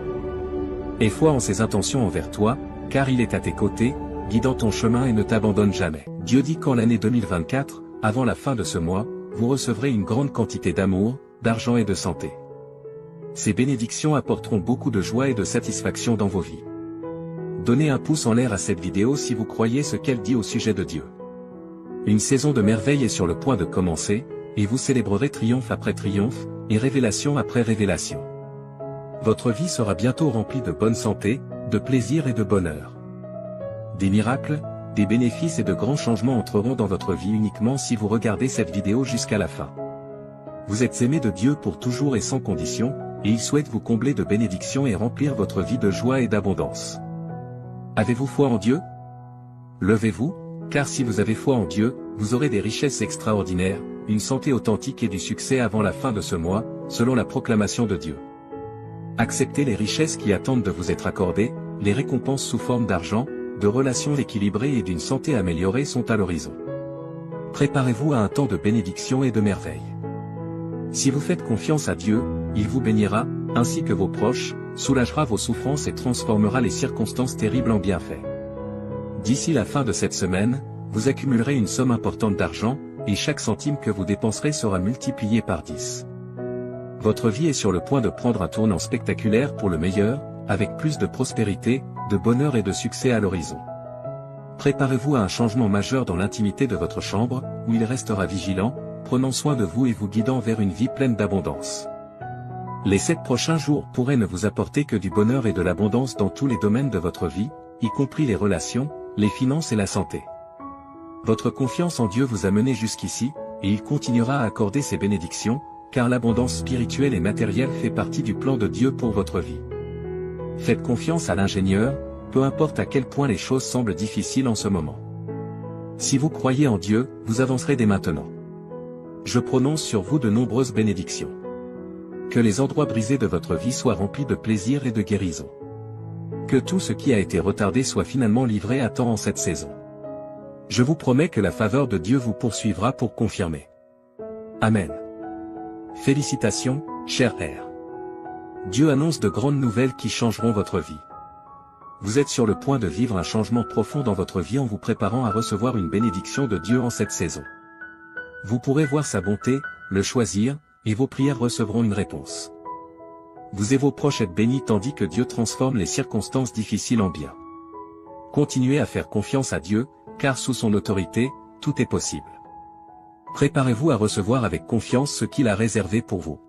Aie foi en ses intentions envers toi, car il est à tes côtés, guidant ton chemin et ne t'abandonne jamais. Dieu dit qu'en l'année 2024, avant la fin de ce mois, vous recevrez une grande quantité d'amour, d'argent et de santé. Ces bénédictions apporteront beaucoup de joie et de satisfaction dans vos vies. Donnez un pouce en l'air à cette vidéo si vous croyez ce qu'elle dit au sujet de Dieu. Une saison de merveille est sur le point de commencer, et vous célébrerez triomphe après triomphe, et révélation après révélation. Votre vie sera bientôt remplie de bonne santé, de plaisir et de bonheur. Des miracles, des bénéfices et de grands changements entreront dans votre vie uniquement si vous regardez cette vidéo jusqu'à la fin. Vous êtes aimé de Dieu pour toujours et sans condition, et il souhaite vous combler de bénédictions et remplir votre vie de joie et d'abondance. Avez-vous foi en Dieu? Levez-vous, car si vous avez foi en Dieu, vous aurez des richesses extraordinaires, une santé authentique et du succès avant la fin de ce mois, selon la proclamation de Dieu. Acceptez les richesses qui attendent de vous être accordées, les récompenses sous forme d'argent, de relations équilibrées et d'une santé améliorée sont à l'horizon. Préparez-vous à un temps de bénédiction et de merveille. Si vous faites confiance à Dieu, il vous bénira, ainsi que vos proches, soulagera vos souffrances et transformera les circonstances terribles en bienfaits. D'ici la fin de cette semaine, vous accumulerez une somme importante d'argent, et chaque centime que vous dépenserez sera multiplié par 10. Votre vie est sur le point de prendre un tournant spectaculaire pour le meilleur, avec plus de prospérité, de bonheur et de succès à l'horizon. Préparez-vous à un changement majeur dans l'intimité de votre chambre, où il restera vigilant, prenant soin de vous et vous guidant vers une vie pleine d'abondance. Les 7 prochains jours pourraient ne vous apporter que du bonheur et de l'abondance dans tous les domaines de votre vie, y compris les relations, les finances et la santé. Votre confiance en Dieu vous a mené jusqu'ici, et il continuera à accorder ses bénédictions, car l'abondance spirituelle et matérielle fait partie du plan de Dieu pour votre vie. Faites confiance à l'ingénieur, peu importe à quel point les choses semblent difficiles en ce moment. Si vous croyez en Dieu, vous avancerez dès maintenant. Je prononce sur vous de nombreuses bénédictions. Que les endroits brisés de votre vie soient remplis de plaisir et de guérison. Que tout ce qui a été retardé soit finalement livré à temps en cette saison. Je vous promets que la faveur de Dieu vous poursuivra pour confirmer. Amen. Félicitations, cher R. Dieu annonce de grandes nouvelles qui changeront votre vie. Vous êtes sur le point de vivre un changement profond dans votre vie en vous préparant à recevoir une bénédiction de Dieu en cette saison. Vous pourrez voir sa bonté, le choisir, et vos prières recevront une réponse. Vous et vos proches êtes bénis tandis que Dieu transforme les circonstances difficiles en bien. Continuez à faire confiance à Dieu, car sous son autorité, tout est possible. Préparez-vous à recevoir avec confiance ce qu'il a réservé pour vous.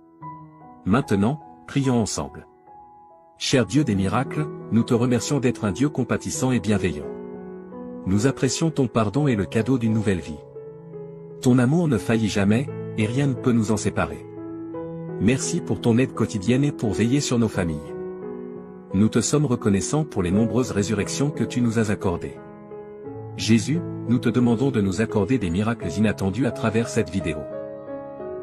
Maintenant, prions ensemble. Cher Dieu des miracles, nous te remercions d'être un Dieu compatissant et bienveillant. Nous apprécions ton pardon et le cadeau d'une nouvelle vie. Ton amour ne faillit jamais, et rien ne peut nous en séparer. Merci pour ton aide quotidienne et pour veiller sur nos familles. Nous te sommes reconnaissants pour les nombreuses résurrections que tu nous as accordées. Jésus, nous te demandons de nous accorder des miracles inattendus à travers cette vidéo.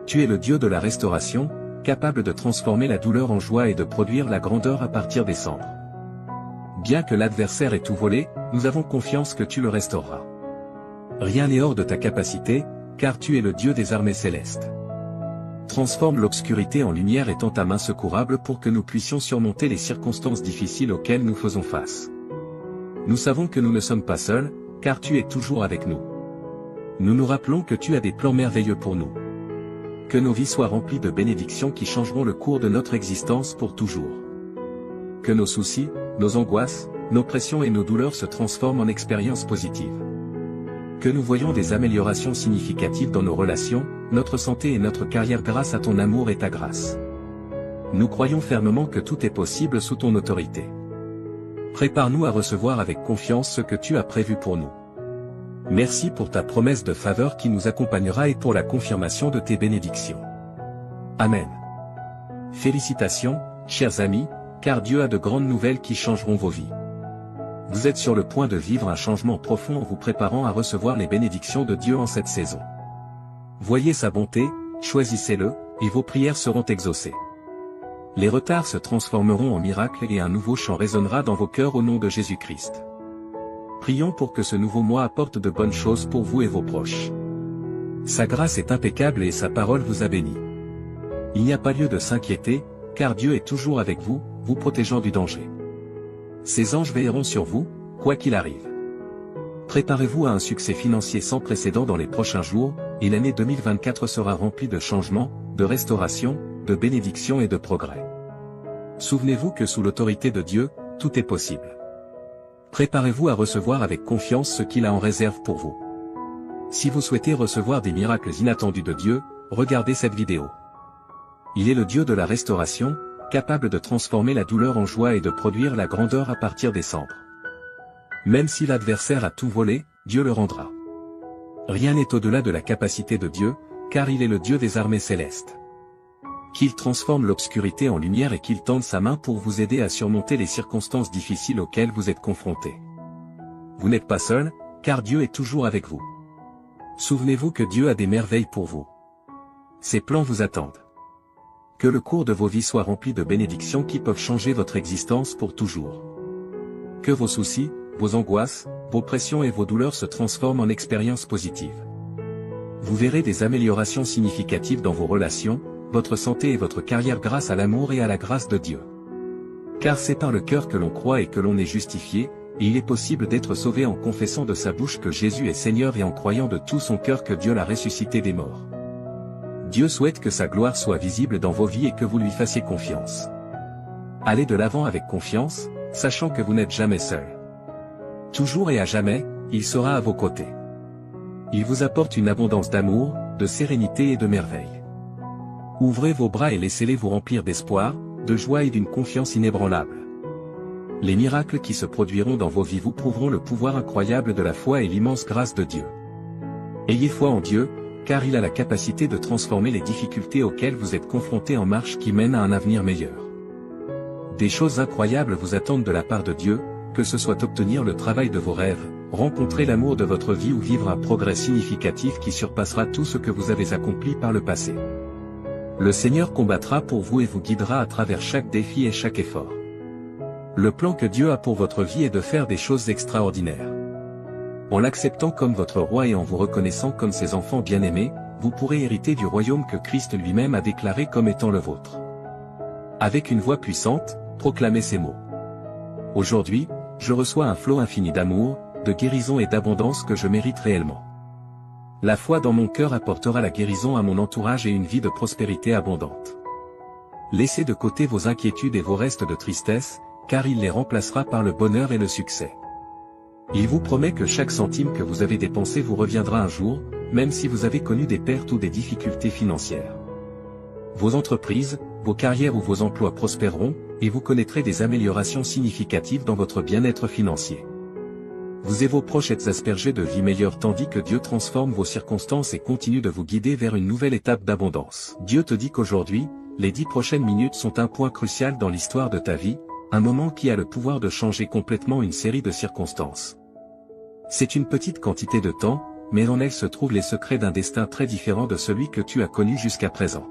Tu es le Dieu de la restauration, capable de transformer la douleur en joie et de produire la grandeur à partir des cendres. Bien que l'adversaire ait tout volé, nous avons confiance que tu le restaureras. Rien n'est hors de ta capacité, car tu es le Dieu des armées célestes. Transforme l'obscurité en lumière et tends ta main secourable pour que nous puissions surmonter les circonstances difficiles auxquelles nous faisons face. Nous savons que nous ne sommes pas seuls, car tu es toujours avec nous. Nous nous rappelons que tu as des plans merveilleux pour nous. Que nos vies soient remplies de bénédictions qui changeront le cours de notre existence pour toujours. Que nos soucis, nos angoisses, nos pressions et nos douleurs se transforment en expériences positives. Que nous voyons des améliorations significatives dans nos relations, notre santé et notre carrière grâce à ton amour et ta grâce. Nous croyons fermement que tout est possible sous ton autorité. Prépare-nous à recevoir avec confiance ce que tu as prévu pour nous. Merci pour ta promesse de faveur qui nous accompagnera et pour la confirmation de tes bénédictions. Amen. Félicitations, chers amis, car Dieu a de grandes nouvelles qui changeront vos vies. Vous êtes sur le point de vivre un changement profond en vous préparant à recevoir les bénédictions de Dieu en cette saison. Voyez sa bonté, choisissez-le, et vos prières seront exaucées. Les retards se transformeront en miracles et un nouveau chant résonnera dans vos cœurs au nom de Jésus-Christ. Prions pour que ce nouveau mois apporte de bonnes choses pour vous et vos proches. Sa grâce est impeccable et sa parole vous a béni. Il n'y a pas lieu de s'inquiéter, car Dieu est toujours avec vous, vous protégeant du danger. Ses anges veilleront sur vous, quoi qu'il arrive. Préparez-vous à un succès financier sans précédent dans les prochains jours, et l'année 2024 sera remplie de changements, de restauration, de bénédictions et de progrès. Souvenez-vous que sous l'autorité de Dieu, tout est possible. Préparez-vous à recevoir avec confiance ce qu'il a en réserve pour vous. Si vous souhaitez recevoir des miracles inattendus de Dieu, regardez cette vidéo. Il est le Dieu de la restauration, capable de transformer la douleur en joie et de produire la grandeur à partir des cendres. Même si l'adversaire a tout volé, Dieu le rendra. Rien n'est au-delà de la capacité de Dieu, car il est le Dieu des armées célestes. Qu'il transforme l'obscurité en lumière et qu'il tende sa main pour vous aider à surmonter les circonstances difficiles auxquelles vous êtes confrontés. Vous n'êtes pas seul, car Dieu est toujours avec vous. Souvenez-vous que Dieu a des merveilles pour vous. Ses plans vous attendent. Que le cours de vos vies soit rempli de bénédictions qui peuvent changer votre existence pour toujours. Que vos soucis, vos angoisses, vos pressions et vos douleurs se transforment en expériences positives. Vous verrez des améliorations significatives dans vos relations, votre santé et votre carrière grâce à l'amour et à la grâce de Dieu. Car c'est par le cœur que l'on croit et que l'on est justifié, et il est possible d'être sauvé en confessant de sa bouche que Jésus est Seigneur et en croyant de tout son cœur que Dieu l'a ressuscité des morts. Dieu souhaite que sa gloire soit visible dans vos vies et que vous lui fassiez confiance. Allez de l'avant avec confiance, sachant que vous n'êtes jamais seul. Toujours et à jamais, il sera à vos côtés. Il vous apporte une abondance d'amour, de sérénité et de merveille. Ouvrez vos bras et laissez-les vous remplir d'espoir, de joie et d'une confiance inébranlable. Les miracles qui se produiront dans vos vies vous prouveront le pouvoir incroyable de la foi et l'immense grâce de Dieu. Ayez foi en Dieu, car il a la capacité de transformer les difficultés auxquelles vous êtes confrontés en marche qui mènent à un avenir meilleur. Des choses incroyables vous attendent de la part de Dieu, que ce soit obtenir le travail de vos rêves, rencontrer l'amour de votre vie ou vivre un progrès significatif qui surpassera tout ce que vous avez accompli par le passé. Le Seigneur combattra pour vous et vous guidera à travers chaque défi et chaque effort. Le plan que Dieu a pour votre vie est de faire des choses extraordinaires. En l'acceptant comme votre roi et en vous reconnaissant comme ses enfants bien-aimés, vous pourrez hériter du royaume que Christ lui-même a déclaré comme étant le vôtre. Avec une voix puissante, proclamez ces mots. Aujourd'hui, je reçois un flot infini d'amour, de guérison et d'abondance que je mérite réellement. La foi dans mon cœur apportera la guérison à mon entourage et une vie de prospérité abondante. Laissez de côté vos inquiétudes et vos restes de tristesse, car il les remplacera par le bonheur et le succès. Il vous promet que chaque centime que vous avez dépensé vous reviendra un jour, même si vous avez connu des pertes ou des difficultés financières. Vos entreprises, vos carrières ou vos emplois prospéreront, et vous connaîtrez des améliorations significatives dans votre bien-être financier. Vous et vos proches êtes aspergés de vie meilleure tandis que Dieu transforme vos circonstances et continue de vous guider vers une nouvelle étape d'abondance. Dieu te dit qu'aujourd'hui, les 10 prochaines minutes sont un point crucial dans l'histoire de ta vie, un moment qui a le pouvoir de changer complètement une série de circonstances. C'est une petite quantité de temps, mais en elle se trouvent les secrets d'un destin très différent de celui que tu as connu jusqu'à présent.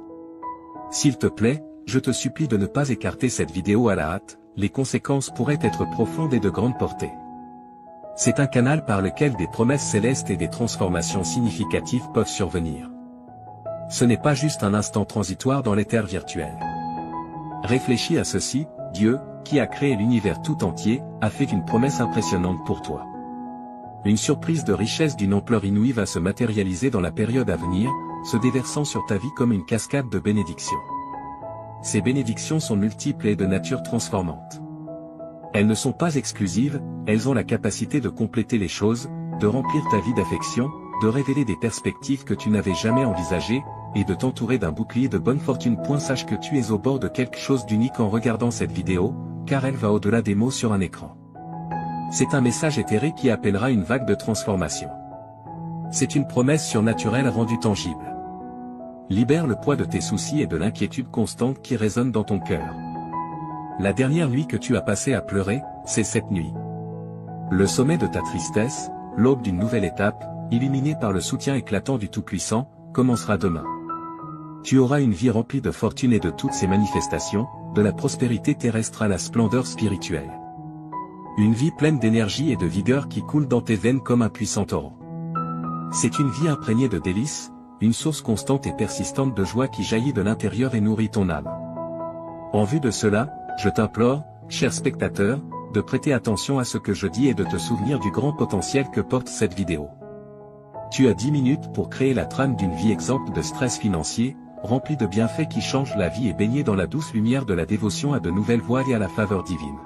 S'il te plaît, je te supplie de ne pas écarter cette vidéo à la hâte, les conséquences pourraient être profondes et de grande portée. C'est un canal par lequel des promesses célestes et des transformations significatives peuvent survenir. Ce n'est pas juste un instant transitoire dans l'éther virtuel. Réfléchis à ceci, Dieu, qui a créé l'univers tout entier, a fait une promesse impressionnante pour toi. Une surprise de richesse d'une ampleur inouïe va se matérialiser dans la période à venir, se déversant sur ta vie comme une cascade de bénédictions. Ces bénédictions sont multiples et de nature transformante. Elles ne sont pas exclusives, elles ont la capacité de compléter les choses, de remplir ta vie d'affection, de révéler des perspectives que tu n'avais jamais envisagées, et de t'entourer d'un bouclier de bonne fortune. Sache que tu es au bord de quelque chose d'unique en regardant cette vidéo, car elle va au-delà des mots sur un écran. C'est un message éthéré qui appellera une vague de transformation. C'est une promesse surnaturelle rendue tangible. Libère le poids de tes soucis et de l'inquiétude constante qui résonne dans ton cœur. La dernière nuit que tu as passée à pleurer, c'est cette nuit. Le sommet de ta tristesse, l'aube d'une nouvelle étape, illuminée par le soutien éclatant du Tout-Puissant, commencera demain. Tu auras une vie remplie de fortune et de toutes ses manifestations, de la prospérité terrestre à la splendeur spirituelle. Une vie pleine d'énergie et de vigueur qui coule dans tes veines comme un puissant torrent. C'est une vie imprégnée de délices, une source constante et persistante de joie qui jaillit de l'intérieur et nourrit ton âme. En vue de cela, je t'implore, cher spectateur, de prêter attention à ce que je dis et de te souvenir du grand potentiel que porte cette vidéo. Tu as 10 minutes pour créer la trame d'une vie exempte de stress financier, remplie de bienfaits qui changent la vie et baignée dans la douce lumière de la dévotion à de nouvelles voies et à la faveur divine.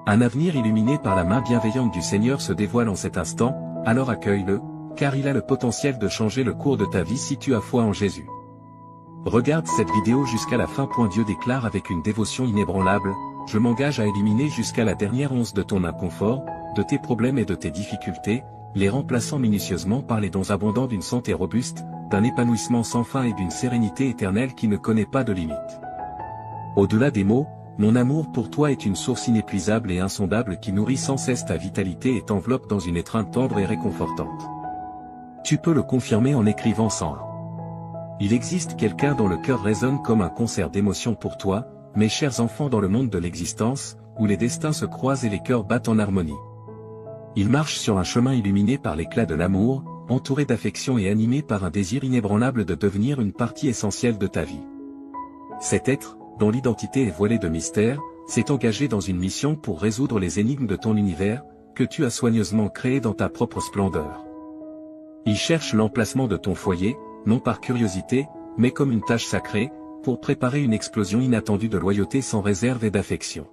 Un avenir illuminé par la main bienveillante du Seigneur se dévoile en cet instant, alors accueille-le, car il a le potentiel de changer le cours de ta vie si tu as foi en Jésus. Regarde cette vidéo jusqu'à la fin. Dieu déclare avec une dévotion inébranlable, je m'engage à éliminer jusqu'à la dernière once de ton inconfort, de tes problèmes et de tes difficultés, les remplaçant minutieusement par les dons abondants d'une santé robuste, d'un épanouissement sans fin et d'une sérénité éternelle qui ne connaît pas de limite. Au-delà des mots, mon amour pour toi est une source inépuisable et insondable qui nourrit sans cesse ta vitalité et t'enveloppe dans une étreinte tendre et réconfortante. Tu peux le confirmer en écrivant 101. Il existe quelqu'un dont le cœur résonne comme un concert d'émotions pour toi, mes chers enfants, dans le monde de l'existence, où les destins se croisent et les cœurs battent en harmonie. Il marche sur un chemin illuminé par l'éclat de l'amour, entouré d'affection et animé par un désir inébranlable de devenir une partie essentielle de ta vie. Cet être, dont l'identité est voilée de mystère, s'est engagé dans une mission pour résoudre les énigmes de ton univers, que tu as soigneusement créé dans ta propre splendeur. Il cherche l'emplacement de ton foyer, non par curiosité, mais comme une tâche sacrée, pour préparer une explosion inattendue de loyauté sans réserve et d'affection.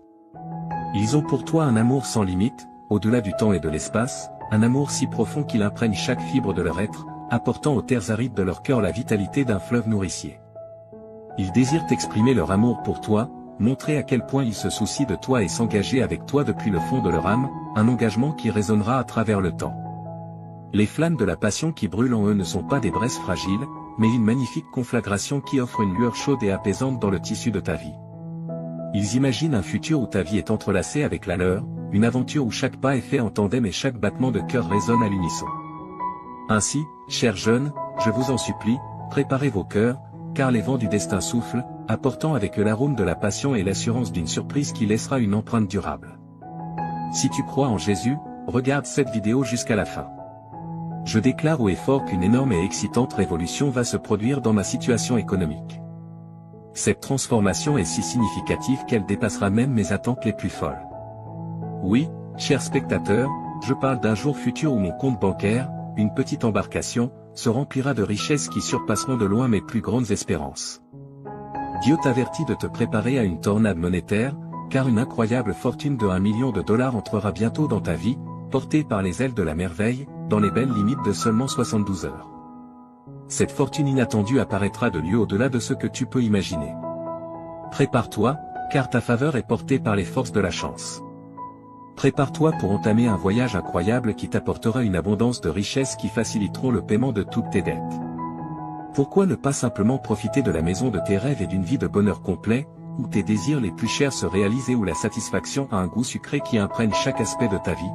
Ils ont pour toi un amour sans limite, au-delà du temps et de l'espace, un amour si profond qu'il imprègne chaque fibre de leur être, apportant aux terres arides de leur cœur la vitalité d'un fleuve nourricier. Ils désirent exprimer leur amour pour toi, montrer à quel point ils se soucient de toi et s'engager avec toi depuis le fond de leur âme, un engagement qui résonnera à travers le temps. Les flammes de la passion qui brûlent en eux ne sont pas des braises fragiles, mais une magnifique conflagration qui offre une lueur chaude et apaisante dans le tissu de ta vie. Ils imaginent un futur où ta vie est entrelacée avec la leur, une aventure où chaque pas est fait en tandem et chaque battement de cœur résonne à l'unisson. Ainsi, chers jeunes, je vous en supplie, préparez vos cœurs, car les vents du destin soufflent, apportant avec eux l'arôme de la passion et l'assurance d'une surprise qui laissera une empreinte durable. Si tu crois en Jésus, regarde cette vidéo jusqu'à la fin. Je déclare haut et fort qu'une énorme et excitante révolution va se produire dans ma situation économique. Cette transformation est si significative qu'elle dépassera même mes attentes les plus folles. Oui, chers spectateurs, je parle d'un jour futur où mon compte bancaire, une petite embarcation, se remplira de richesses qui surpasseront de loin mes plus grandes espérances. Dieu t'avertit de te préparer à une tornade monétaire, car une incroyable fortune de $1 million entrera bientôt dans ta vie, portée par les ailes de la merveille, dans les belles limites de seulement 72 heures. Cette fortune inattendue apparaîtra de lieu au-delà de ce que tu peux imaginer. Prépare-toi, car ta faveur est portée par les forces de la chance. Prépare-toi pour entamer un voyage incroyable qui t'apportera une abondance de richesses qui faciliteront le paiement de toutes tes dettes. Pourquoi ne pas simplement profiter de la maison de tes rêves et d'une vie de bonheur complet, où tes désirs les plus chers se réalisent et où la satisfaction a un goût sucré qui imprègne chaque aspect de ta vie?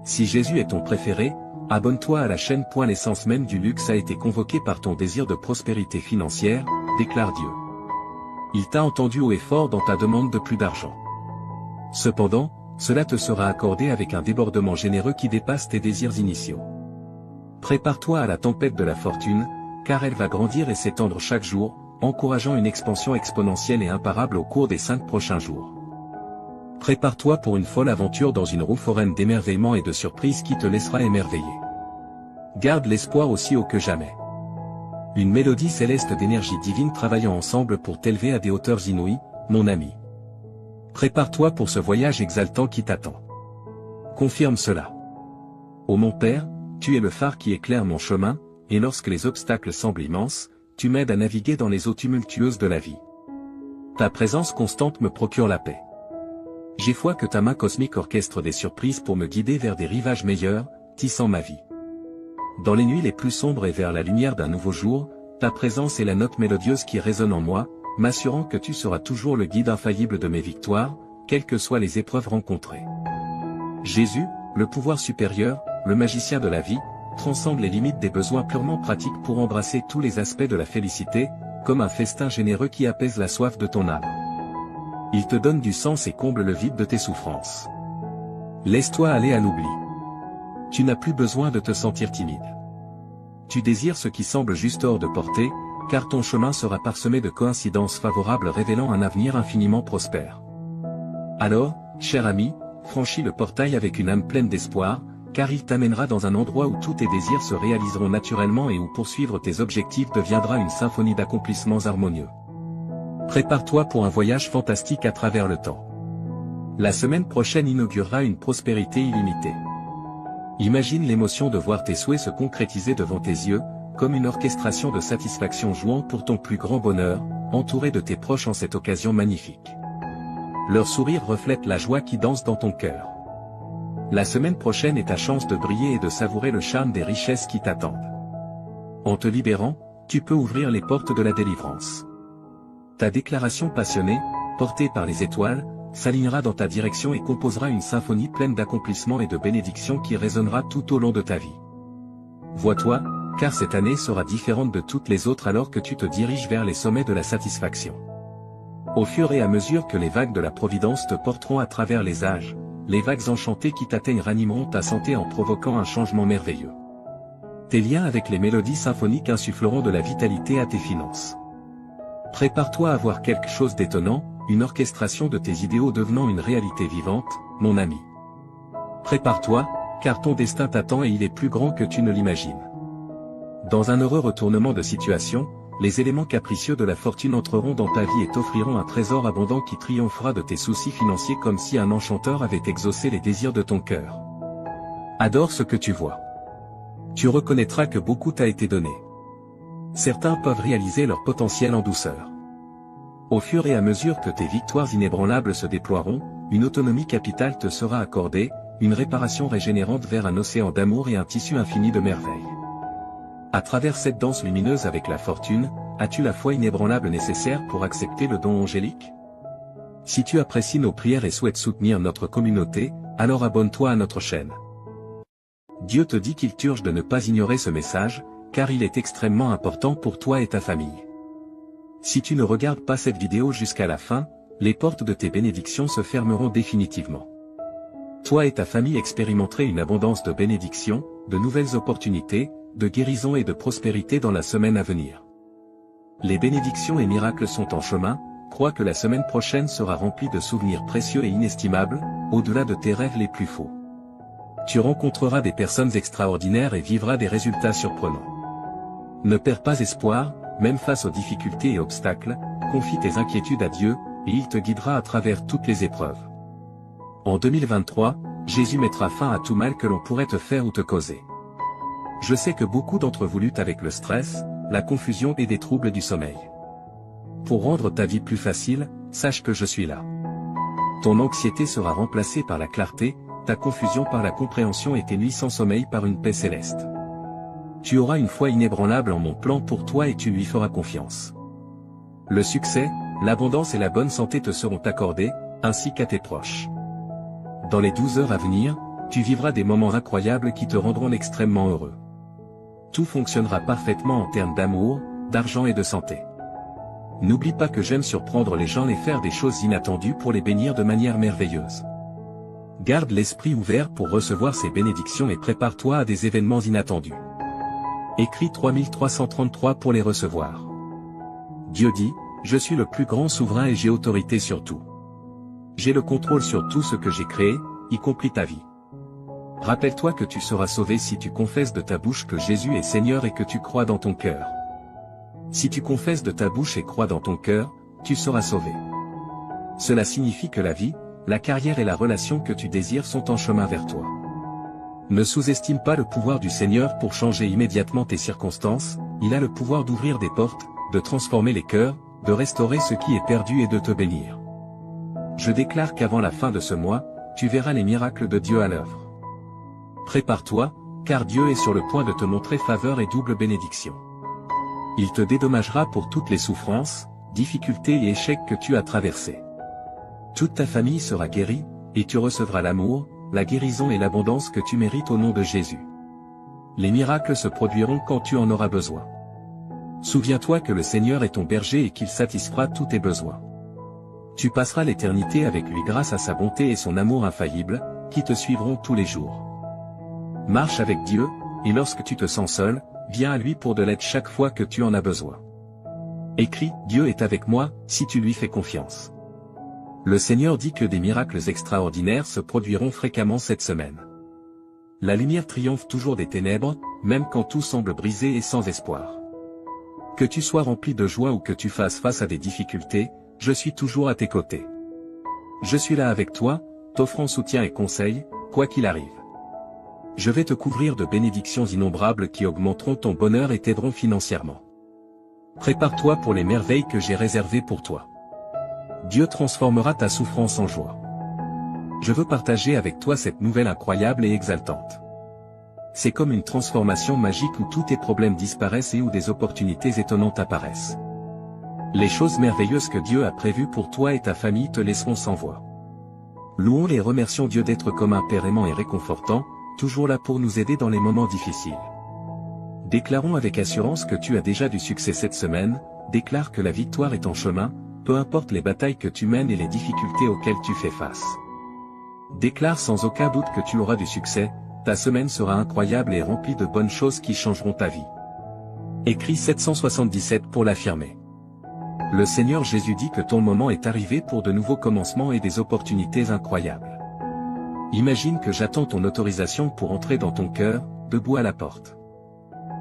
Si Jésus est ton préféré, abonne-toi à la chaîne. L'essence même du luxe a été convoquée par ton désir de prospérité financière, déclare Dieu. Il t'a entendu haut et fort dans ta demande de plus d'argent. Cependant, cela te sera accordé avec un débordement généreux qui dépasse tes désirs initiaux. Prépare-toi à la tempête de la fortune, car elle va grandir et s'étendre chaque jour, encourageant une expansion exponentielle et imparable au cours des 5 prochains jours. Prépare-toi pour une folle aventure dans une roue foraine d'émerveillement et de surprise qui te laissera émerveiller. Garde l'espoir aussi haut que jamais. Une mélodie céleste d'énergie divine travaillant ensemble pour t'élever à des hauteurs inouïes, mon ami. Prépare-toi pour ce voyage exaltant qui t'attend. Confirme cela. Ô mon Père, tu es le phare qui éclaire mon chemin, et lorsque les obstacles semblent immenses, tu m'aides à naviguer dans les eaux tumultueuses de la vie. Ta présence constante me procure la paix. J'ai foi que ta main cosmique orchestre des surprises pour me guider vers des rivages meilleurs, tissant ma vie. Dans les nuits les plus sombres et vers la lumière d'un nouveau jour, ta présence est la note mélodieuse qui résonne en moi, m'assurant que tu seras toujours le guide infaillible de mes victoires, quelles que soient les épreuves rencontrées. Jésus, le pouvoir supérieur, le magicien de la vie, transcende les limites des besoins purement pratiques pour embrasser tous les aspects de la félicité, comme un festin généreux qui apaise la soif de ton âme. Il te donne du sens et comble le vide de tes souffrances. Laisse-toi aller à l'oubli. Tu n'as plus besoin de te sentir timide. Tu désires ce qui semble juste hors de portée, car ton chemin sera parsemé de coïncidences favorables révélant un avenir infiniment prospère. Alors, cher ami, franchis le portail avec une âme pleine d'espoir, car il t'amènera dans un endroit où tous tes désirs se réaliseront naturellement et où poursuivre tes objectifs deviendra une symphonie d'accomplissements harmonieux. Prépare-toi pour un voyage fantastique à travers le temps. La semaine prochaine inaugurera une prospérité illimitée. Imagine l'émotion de voir tes souhaits se concrétiser devant tes yeux, comme une orchestration de satisfaction jouant pour ton plus grand bonheur, entouré de tes proches en cette occasion magnifique. Leur sourire reflète la joie qui danse dans ton cœur. La semaine prochaine est ta chance de briller et de savourer le charme des richesses qui t'attendent. En te libérant, tu peux ouvrir les portes de la délivrance. Ta déclaration passionnée, portée par les étoiles, s'alignera dans ta direction et composera une symphonie pleine d'accomplissements et de bénédictions qui résonnera tout au long de ta vie. Vois-toi, car cette année sera différente de toutes les autres alors que tu te diriges vers les sommets de la satisfaction. Au fur et à mesure que les vagues de la Providence te porteront à travers les âges, les vagues enchantées qui t'atteignent ranimeront ta santé en provoquant un changement merveilleux. Tes liens avec les mélodies symphoniques insuffleront de la vitalité à tes finances. Prépare-toi à voir quelque chose d'étonnant, une orchestration de tes idéaux devenant une réalité vivante, mon ami. Prépare-toi, car ton destin t'attend et il est plus grand que tu ne l'imagines. Dans un heureux retournement de situation, les éléments capricieux de la fortune entreront dans ta vie et t'offriront un trésor abondant qui triomphera de tes soucis financiers comme si un enchanteur avait exaucé les désirs de ton cœur. Adore ce que tu vois. Tu reconnaîtras que beaucoup t'a été donné. Certains peuvent réaliser leur potentiel en douceur. Au fur et à mesure que tes victoires inébranlables se déploieront, une autonomie capitale te sera accordée, une réparation régénérante vers un océan d'amour et un tissu infini de merveilles. À travers cette danse lumineuse avec la fortune, as-tu la foi inébranlable nécessaire pour accepter le don angélique? Si tu apprécies nos prières et souhaites soutenir notre communauté, alors abonne-toi à notre chaîne. Dieu te dit qu'il t'urge de ne pas ignorer ce message, car il est extrêmement important pour toi et ta famille. Si tu ne regardes pas cette vidéo jusqu'à la fin, les portes de tes bénédictions se fermeront définitivement. Toi et ta famille expérimenterez une abondance de bénédictions, de nouvelles opportunités, de guérison et de prospérité dans la semaine à venir. Les bénédictions et miracles sont en chemin, crois que la semaine prochaine sera remplie de souvenirs précieux et inestimables, au-delà de tes rêves les plus faux. Tu rencontreras des personnes extraordinaires et vivras des résultats surprenants. Ne perds pas espoir, même face aux difficultés et obstacles, confie tes inquiétudes à Dieu, et il te guidera à travers toutes les épreuves. En 2023, Jésus mettra fin à tout mal que l'on pourrait te faire ou te causer. Je sais que beaucoup d'entre vous luttent avec le stress, la confusion et des troubles du sommeil. Pour rendre ta vie plus facile, sache que je suis là. Ton anxiété sera remplacée par la clarté, ta confusion par la compréhension et tes nuits sans sommeil par une paix céleste. Tu auras une foi inébranlable en mon plan pour toi et tu lui feras confiance. Le succès, l'abondance et la bonne santé te seront accordés, ainsi qu'à tes proches. Dans les 12 heures à venir, tu vivras des moments incroyables qui te rendront extrêmement heureux. Tout fonctionnera parfaitement en termes d'amour, d'argent et de santé. N'oublie pas que j'aime surprendre les gens et faire des choses inattendues pour les bénir de manière merveilleuse. Garde l'esprit ouvert pour recevoir ces bénédictions et prépare-toi à des événements inattendus. Écris 3333 pour les recevoir. Dieu dit, je suis le plus grand souverain et j'ai autorité sur tout. J'ai le contrôle sur tout ce que j'ai créé, y compris ta vie. Rappelle-toi que tu seras sauvé si tu confesses de ta bouche que Jésus est Seigneur et que tu crois dans ton cœur. Si tu confesses de ta bouche et crois dans ton cœur, tu seras sauvé. Cela signifie que la vie, la carrière et la relation que tu désires sont en chemin vers toi. Ne sous-estime pas le pouvoir du Seigneur pour changer immédiatement tes circonstances, il a le pouvoir d'ouvrir des portes, de transformer les cœurs, de restaurer ce qui est perdu et de te bénir. Je déclare qu'avant la fin de ce mois, tu verras les miracles de Dieu à l'œuvre. Prépare-toi, car Dieu est sur le point de te montrer faveur et double bénédiction. Il te dédommagera pour toutes les souffrances, difficultés et échecs que tu as traversés. Toute ta famille sera guérie, et tu recevras l'amour, la guérison et l'abondance que tu mérites au nom de Jésus. Les miracles se produiront quand tu en auras besoin. Souviens-toi que le Seigneur est ton berger et qu'il satisfera tous tes besoins. Tu passeras l'éternité avec lui grâce à sa bonté et son amour infaillible, qui te suivront tous les jours. Marche avec Dieu, et lorsque tu te sens seul, viens à lui pour de l'aide chaque fois que tu en as besoin. Écris « Dieu est avec moi » si tu lui fais confiance. Le Seigneur dit que des miracles extraordinaires se produiront fréquemment cette semaine. La lumière triomphe toujours des ténèbres, même quand tout semble brisé et sans espoir. Que tu sois rempli de joie ou que tu fasses face à des difficultés, je suis toujours à tes côtés. Je suis là avec toi, t'offrant soutien et conseil, quoi qu'il arrive. Je vais te couvrir de bénédictions innombrables qui augmenteront ton bonheur et t'aideront financièrement. Prépare-toi pour les merveilles que j'ai réservées pour toi. Dieu transformera ta souffrance en joie. Je veux partager avec toi cette nouvelle incroyable et exaltante. C'est comme une transformation magique où tous tes problèmes disparaissent et où des opportunités étonnantes apparaissent. Les choses merveilleuses que Dieu a prévues pour toi et ta famille te laisseront sans voix. Louons et remercions Dieu d'être comme un Père aimant et réconfortant, toujours là pour nous aider dans les moments difficiles. Déclarons avec assurance que tu as déjà du succès cette semaine, déclare que la victoire est en chemin, peu importe les batailles que tu mènes et les difficultés auxquelles tu fais face. Déclare sans aucun doute que tu auras du succès, ta semaine sera incroyable et remplie de bonnes choses qui changeront ta vie. Écris 777 pour l'affirmer. Le Seigneur Jésus dit que ton moment est arrivé pour de nouveaux commencements et des opportunités incroyables. Imagine que j'attends ton autorisation pour entrer dans ton cœur, debout à la porte.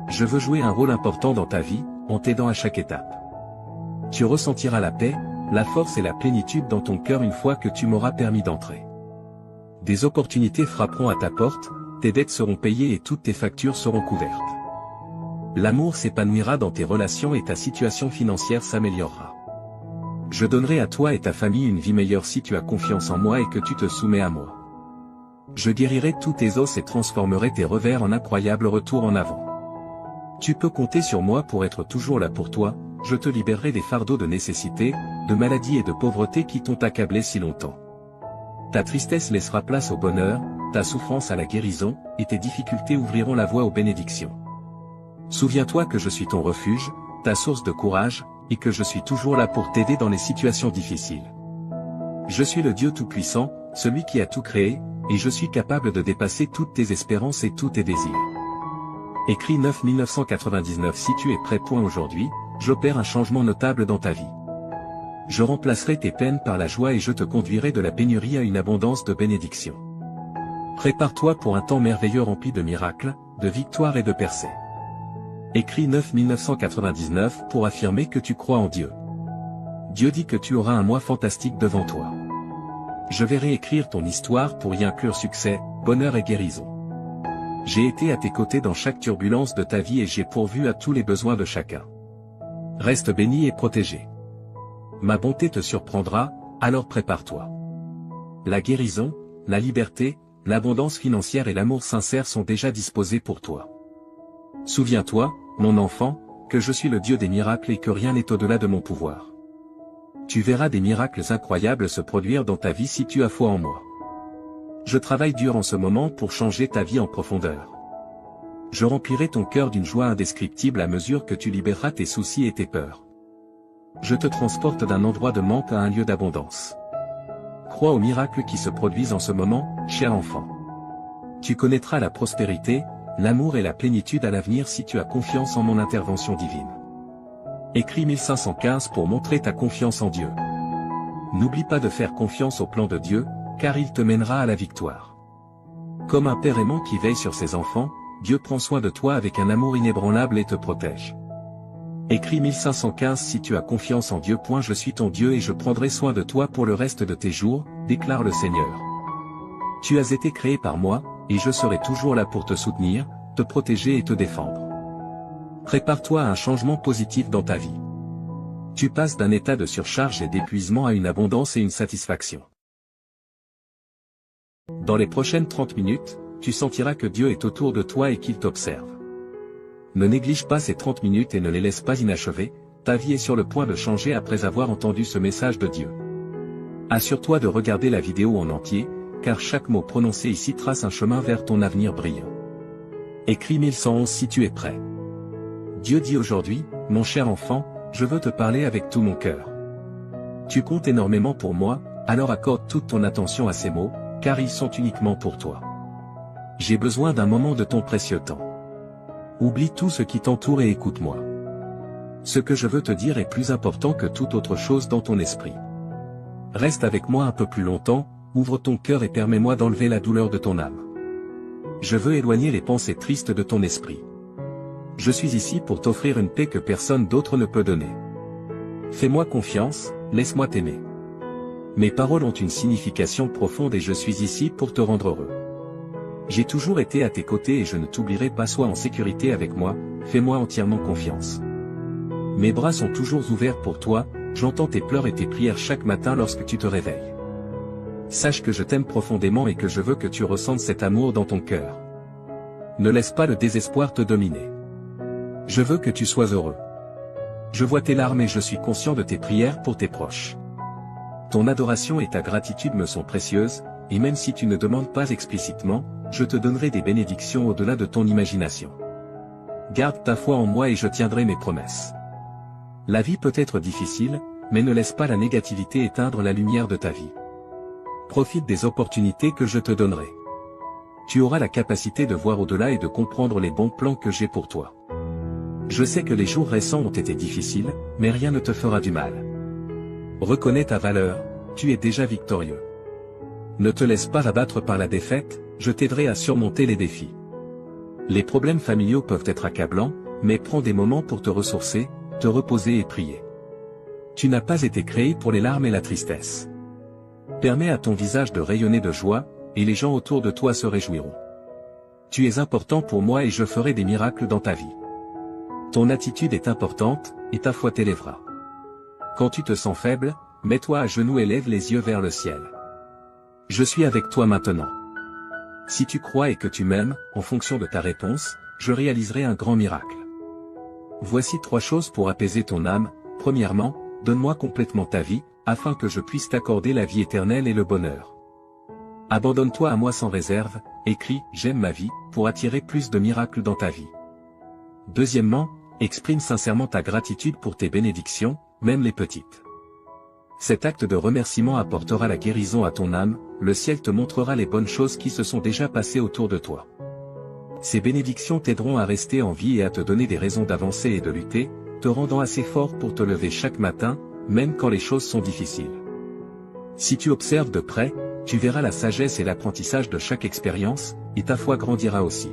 Je veux jouer un rôle important dans ta vie, en t'aidant à chaque étape. Tu ressentiras la paix, la force et la plénitude dans ton cœur une fois que tu m'auras permis d'entrer. Des opportunités frapperont à ta porte, tes dettes seront payées et toutes tes factures seront couvertes. L'amour s'épanouira dans tes relations et ta situation financière s'améliorera. Je donnerai à toi et ta famille une vie meilleure si tu as confiance en moi et que tu te soumets à moi. Je guérirai tous tes os et transformerai tes revers en incroyables retours en avant. Tu peux compter sur moi pour être toujours là pour toi, je te libérerai des fardeaux de nécessité, de maladie et de pauvreté qui t'ont accablé si longtemps. Ta tristesse laissera place au bonheur, ta souffrance à la guérison, et tes difficultés ouvriront la voie aux bénédictions. Souviens-toi que je suis ton refuge, ta source de courage, et que je suis toujours là pour t'aider dans les situations difficiles. Je suis le Dieu Tout-Puissant, celui qui a tout créé, et je suis capable de dépasser toutes tes espérances et tous tes désirs. Écrit 9-1999. Si tu es prêt. Aujourd'hui, j'opère un changement notable dans ta vie. Je remplacerai tes peines par la joie et je te conduirai de la pénurie à une abondance de bénédictions. Prépare-toi pour un temps merveilleux rempli de miracles, de victoires et de percées. Écrit 9-1999 pour affirmer que tu crois en Dieu. Dieu dit que tu auras un mois fantastique devant toi. Je vais réécrire ton histoire pour y inclure succès, bonheur et guérison. J'ai été à tes côtés dans chaque turbulence de ta vie et j'ai pourvu à tous les besoins de chacun. Reste béni et protégé. Ma bonté te surprendra, alors prépare-toi. La guérison, la liberté, l'abondance financière et l'amour sincère sont déjà disposés pour toi. Souviens-toi, mon enfant, que je suis le Dieu des miracles et que rien n'est au-delà de mon pouvoir. Tu verras des miracles incroyables se produire dans ta vie si tu as foi en moi. Je travaille dur en ce moment pour changer ta vie en profondeur. Je remplirai ton cœur d'une joie indescriptible à mesure que tu libéreras tes soucis et tes peurs. Je te transporte d'un endroit de manque à un lieu d'abondance. Crois aux miracles qui se produisent en ce moment, cher enfant. Tu connaîtras la prospérité, l'amour et la plénitude à l'avenir si tu as confiance en mon intervention divine. Écris 1515 pour montrer ta confiance en Dieu. N'oublie pas de faire confiance au plan de Dieu, car il te mènera à la victoire. Comme un père aimant qui veille sur ses enfants, Dieu prend soin de toi avec un amour inébranlable et te protège. Écris 1515 si tu as confiance en Dieu. Je suis ton Dieu et je prendrai soin de toi pour le reste de tes jours, déclare le Seigneur. Tu as été créé par moi, et je serai toujours là pour te soutenir, te protéger et te défendre. Prépare-toi à un changement positif dans ta vie. Tu passes d'un état de surcharge et d'épuisement à une abondance et une satisfaction. Dans les prochaines 30 minutes, tu sentiras que Dieu est autour de toi et qu'il t'observe. Ne néglige pas ces 30 minutes et ne les laisse pas inachevées, ta vie est sur le point de changer après avoir entendu ce message de Dieu. Assure-toi de regarder la vidéo en entier, car chaque mot prononcé ici trace un chemin vers ton avenir brillant. Écris 1111 si tu es prêt. Dieu dit aujourd'hui, mon cher enfant, je veux te parler avec tout mon cœur. Tu comptes énormément pour moi, alors accorde toute ton attention à ces mots, car ils sont uniquement pour toi. J'ai besoin d'un moment de ton précieux temps. Oublie tout ce qui t'entoure et écoute-moi. Ce que je veux te dire est plus important que toute autre chose dans ton esprit. Reste avec moi un peu plus longtemps, ouvre ton cœur et permets-moi d'enlever la douleur de ton âme. Je veux éloigner les pensées tristes de ton esprit. Je suis ici pour t'offrir une paix que personne d'autre ne peut donner. Fais-moi confiance, laisse-moi t'aimer. Mes paroles ont une signification profonde et je suis ici pour te rendre heureux. J'ai toujours été à tes côtés et je ne t'oublierai pas. Sois en sécurité avec moi, fais-moi entièrement confiance. Mes bras sont toujours ouverts pour toi, j'entends tes pleurs et tes prières chaque matin lorsque tu te réveilles. Sache que je t'aime profondément et que je veux que tu ressentes cet amour dans ton cœur. Ne laisse pas le désespoir te dominer. Je veux que tu sois heureux. Je vois tes larmes et je suis conscient de tes prières pour tes proches. Ton adoration et ta gratitude me sont précieuses, et même si tu ne demandes pas explicitement, je te donnerai des bénédictions au-delà de ton imagination. Garde ta foi en moi et je tiendrai mes promesses. La vie peut être difficile, mais ne laisse pas la négativité éteindre la lumière de ta vie. Profite des opportunités que je te donnerai. Tu auras la capacité de voir au-delà et de comprendre les bons plans que j'ai pour toi. Je sais que les jours récents ont été difficiles, mais rien ne te fera du mal. Reconnais ta valeur, tu es déjà victorieux. Ne te laisse pas abattre par la défaite, je t'aiderai à surmonter les défis. Les problèmes familiaux peuvent être accablants, mais prends des moments pour te ressourcer, te reposer et prier. Tu n'as pas été créé pour les larmes et la tristesse. Permets à ton visage de rayonner de joie, et les gens autour de toi se réjouiront. Tu es important pour moi et je ferai des miracles dans ta vie. Ton attitude est importante, et ta foi t'élèvera. Quand tu te sens faible, mets-toi à genoux et lève les yeux vers le ciel. Je suis avec toi maintenant. Si tu crois et que tu m'aimes, en fonction de ta réponse, je réaliserai un grand miracle. Voici 3 choses pour apaiser ton âme. Premièrement, donne-moi complètement ta vie, afin que je puisse t'accorder la vie éternelle et le bonheur. Abandonne-toi à moi sans réserve, écris « J'aime ma vie » pour attirer plus de miracles dans ta vie. Deuxièmement, exprime sincèrement ta gratitude pour tes bénédictions, même les petites. Cet acte de remerciement apportera la guérison à ton âme, le ciel te montrera les bonnes choses qui se sont déjà passées autour de toi. Ces bénédictions t'aideront à rester en vie et à te donner des raisons d'avancer et de lutter, te rendant assez fort pour te lever chaque matin, même quand les choses sont difficiles. Si tu observes de près, tu verras la sagesse et l'apprentissage de chaque expérience, et ta foi grandira aussi.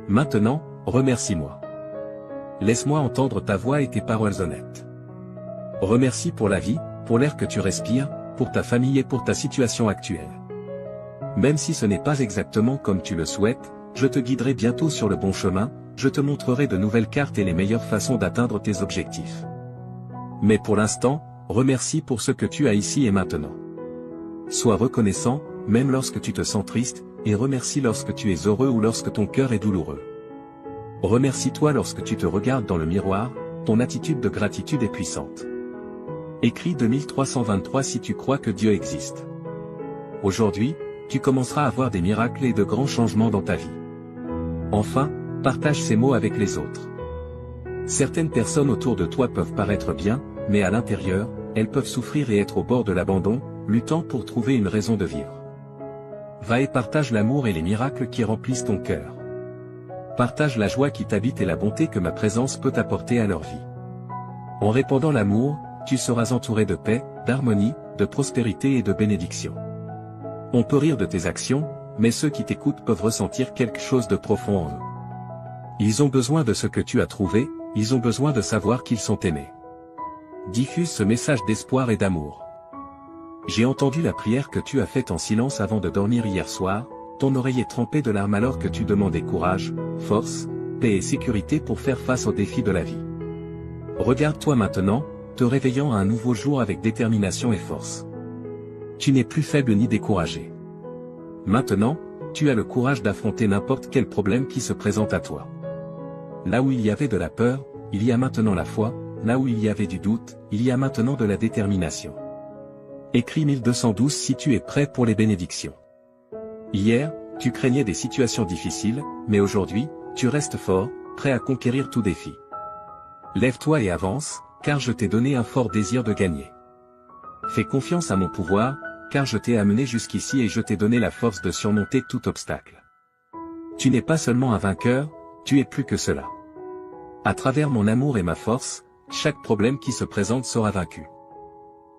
Maintenant, remercie-moi. Laisse-moi entendre ta voix et tes paroles honnêtes. Remercie pour la vie, pour l'air que tu respires, pour ta famille et pour ta situation actuelle. Même si ce n'est pas exactement comme tu le souhaites, je te guiderai bientôt sur le bon chemin, je te montrerai de nouvelles cartes et les meilleures façons d'atteindre tes objectifs. Mais pour l'instant, remercie pour ce que tu as ici et maintenant. Sois reconnaissant, même lorsque tu te sens triste, et remercie lorsque tu es heureux ou lorsque ton cœur est douloureux. Remercie-toi lorsque tu te regardes dans le miroir, ton attitude de gratitude est puissante. Écris 2323 si tu crois que Dieu existe. Aujourd'hui, tu commenceras à voir des miracles et de grands changements dans ta vie. Enfin, partage ces mots avec les autres. Certaines personnes autour de toi peuvent paraître bien, mais à l'intérieur, elles peuvent souffrir et être au bord de l'abandon, luttant pour trouver une raison de vivre. Va et partage l'amour et les miracles qui remplissent ton cœur. Partage la joie qui t'habite et la bonté que ma présence peut apporter à leur vie. En répandant l'amour, tu seras entouré de paix, d'harmonie, de prospérité et de bénédiction. On peut rire de tes actions, mais ceux qui t'écoutent peuvent ressentir quelque chose de profond en eux. Ils ont besoin de ce que tu as trouvé, ils ont besoin de savoir qu'ils sont aimés. Diffuse ce message d'espoir et d'amour. J'ai entendu la prière que tu as faite en silence avant de dormir hier soir, ton oreiller trempé de larmes alors que tu demandais courage, force, paix et sécurité pour faire face aux défis de la vie. Regarde-toi maintenant, te réveillant à un nouveau jour avec détermination et force. Tu n'es plus faible ni découragé. Maintenant, tu as le courage d'affronter n'importe quel problème qui se présente à toi. Là où il y avait de la peur, il y a maintenant la foi, là où il y avait du doute, il y a maintenant de la détermination. Écrit 1212 si tu es prêt pour les bénédictions. Hier, tu craignais des situations difficiles, mais aujourd'hui, tu restes fort, prêt à conquérir tout défi. Lève-toi et avance, car je t'ai donné un fort désir de gagner. Fais confiance à mon pouvoir, car je t'ai amené jusqu'ici et je t'ai donné la force de surmonter tout obstacle. Tu n'es pas seulement un vainqueur, tu es plus que cela. À travers mon amour et ma force, chaque problème qui se présente sera vaincu.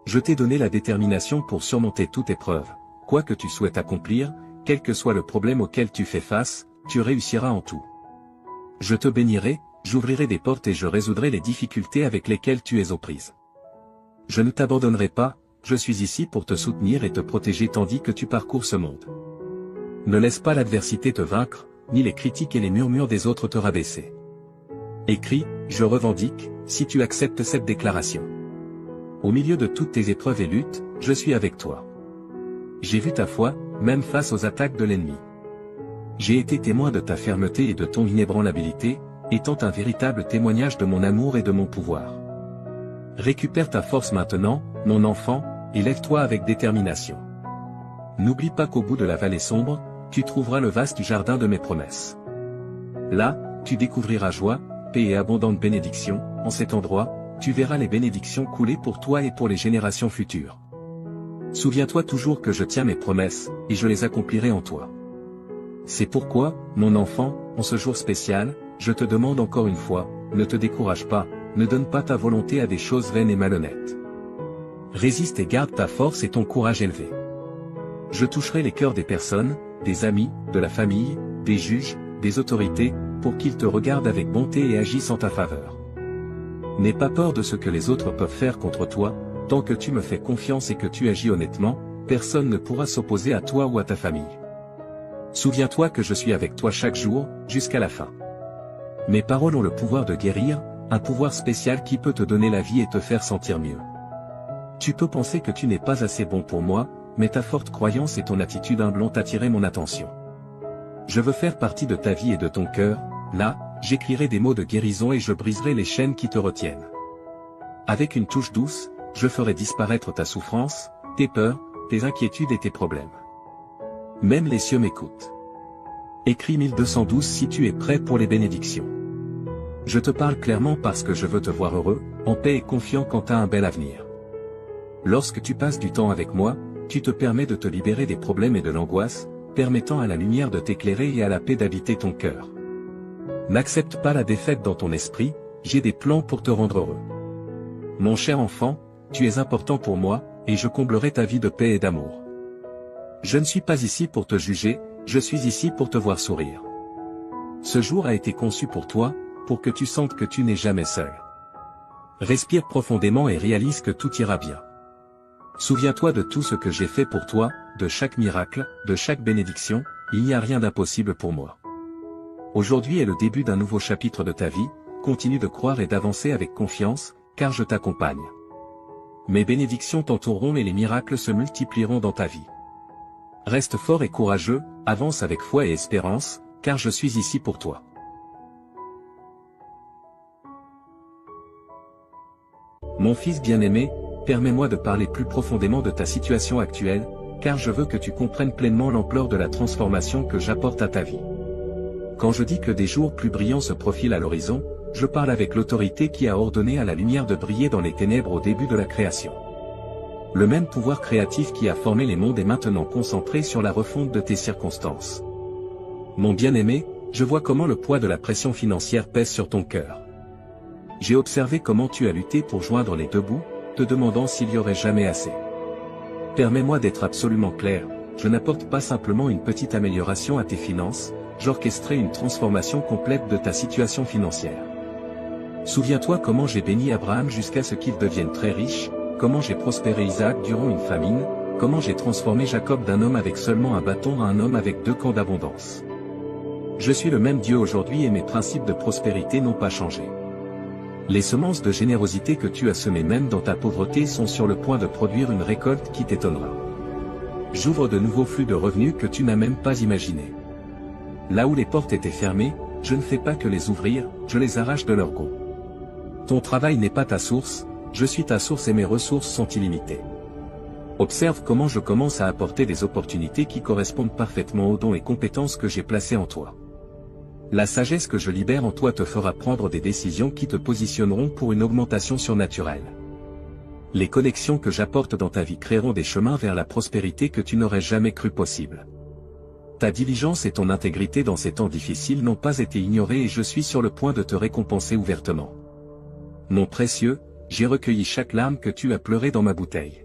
Je t'ai donné la détermination pour surmonter toute épreuve, quoi que tu souhaites accomplir, quel que soit le problème auquel tu fais face, tu réussiras en tout. Je te bénirai, j'ouvrirai des portes et je résoudrai les difficultés avec lesquelles tu es aux prises. Je ne t'abandonnerai pas, je suis ici pour te soutenir et te protéger tandis que tu parcours ce monde. Ne laisse pas l'adversité te vaincre, ni les critiques et les murmures des autres te rabaisser. Écris, je revendique, si tu acceptes cette déclaration. Au milieu de toutes tes épreuves et luttes, je suis avec toi. J'ai vu ta foi, même face aux attaques de l'ennemi. J'ai été témoin de ta fermeté et de ton inébranlabilité, étant un véritable témoignage de mon amour et de mon pouvoir. Récupère ta force maintenant, mon enfant, et lève-toi avec détermination. N'oublie pas qu'au bout de la vallée sombre, tu trouveras le vaste jardin de mes promesses. Là, tu découvriras joie, paix et abondante bénédiction, en cet endroit, tu verras les bénédictions couler pour toi et pour les générations futures. Souviens-toi toujours que je tiens mes promesses, et je les accomplirai en toi. C'est pourquoi, mon enfant, en ce jour spécial, je te demande encore une fois, ne te décourage pas, ne donne pas ta volonté à des choses vaines et malhonnêtes. Résiste et garde ta force et ton courage élevé. Je toucherai les cœurs des personnes, des amis, de la famille, des juges, des autorités, pour qu'ils te regardent avec bonté et agissent en ta faveur. N'aie pas peur de ce que les autres peuvent faire contre toi, tant que tu me fais confiance et que tu agis honnêtement, personne ne pourra s'opposer à toi ou à ta famille. Souviens-toi que je suis avec toi chaque jour, jusqu'à la fin. Mes paroles ont le pouvoir de guérir, un pouvoir spécial qui peut te donner la vie et te faire sentir mieux. Tu peux penser que tu n'es pas assez bon pour moi, mais ta forte croyance et ton attitude humble ont attiré mon attention. Je veux faire partie de ta vie et de ton cœur, là, j'écrirai des mots de guérison et je briserai les chaînes qui te retiennent. Avec une touche douce, je ferai disparaître ta souffrance, tes peurs, tes inquiétudes et tes problèmes. Même les cieux m'écoutent. Écris 1212 si tu es prêt pour les bénédictions. Je te parle clairement parce que je veux te voir heureux, en paix et confiant quant à un bel avenir. Lorsque tu passes du temps avec moi, tu te permets de te libérer des problèmes et de l'angoisse, permettant à la lumière de t'éclairer et à la paix d'habiter ton cœur. N'accepte pas la défaite dans ton esprit, j'ai des plans pour te rendre heureux. Mon cher enfant, tu es important pour moi, et je comblerai ta vie de paix et d'amour. Je ne suis pas ici pour te juger, je suis ici pour te voir sourire. Ce jour a été conçu pour toi, pour que tu sentes que tu n'es jamais seul. Respire profondément et réalise que tout ira bien. Souviens-toi de tout ce que j'ai fait pour toi, de chaque miracle, de chaque bénédiction, il n'y a rien d'impossible pour moi. Aujourd'hui est le début d'un nouveau chapitre de ta vie, continue de croire et d'avancer avec confiance, car je t'accompagne. Mes bénédictions t'entoureront et les miracles se multiplieront dans ta vie. Reste fort et courageux, avance avec foi et espérance, car je suis ici pour toi. Mon fils bien-aimé, permets-moi de parler plus profondément de ta situation actuelle, car je veux que tu comprennes pleinement l'ampleur de la transformation que j'apporte à ta vie. Quand je dis que des jours plus brillants se profilent à l'horizon, je parle avec l'autorité qui a ordonné à la lumière de briller dans les ténèbres au début de la création. Le même pouvoir créatif qui a formé les mondes est maintenant concentré sur la refonte de tes circonstances. Mon bien-aimé, je vois comment le poids de la pression financière pèse sur ton cœur. J'ai observé comment tu as lutté pour joindre les deux bouts, te demandant s'il y aurait jamais assez. Permets-moi d'être absolument clair, je n'apporte pas simplement une petite amélioration à tes finances, j'orchestrerai une transformation complète de ta situation financière. Souviens-toi comment j'ai béni Abraham jusqu'à ce qu'il devienne très riche, comment j'ai prospéré Isaac durant une famine, comment j'ai transformé Jacob d'un homme avec seulement un bâton à un homme avec 2 camps d'abondance. Je suis le même Dieu aujourd'hui et mes principes de prospérité n'ont pas changé. Les semences de générosité que tu as semées même dans ta pauvreté sont sur le point de produire une récolte qui t'étonnera. J'ouvre de nouveaux flux de revenus que tu n'as même pas imaginés. Là où les portes étaient fermées, je ne fais pas que les ouvrir, je les arrache de leur gonds. Ton travail n'est pas ta source, je suis ta source et mes ressources sont illimitées. Observe comment je commence à apporter des opportunités qui correspondent parfaitement aux dons et compétences que j'ai placés en toi. La sagesse que je libère en toi te fera prendre des décisions qui te positionneront pour une augmentation surnaturelle. Les connexions que j'apporte dans ta vie créeront des chemins vers la prospérité que tu n'aurais jamais cru possible. Ta diligence et ton intégrité dans ces temps difficiles n'ont pas été ignorées et je suis sur le point de te récompenser ouvertement. Mon précieux, j'ai recueilli chaque larme que tu as pleurée dans ma bouteille.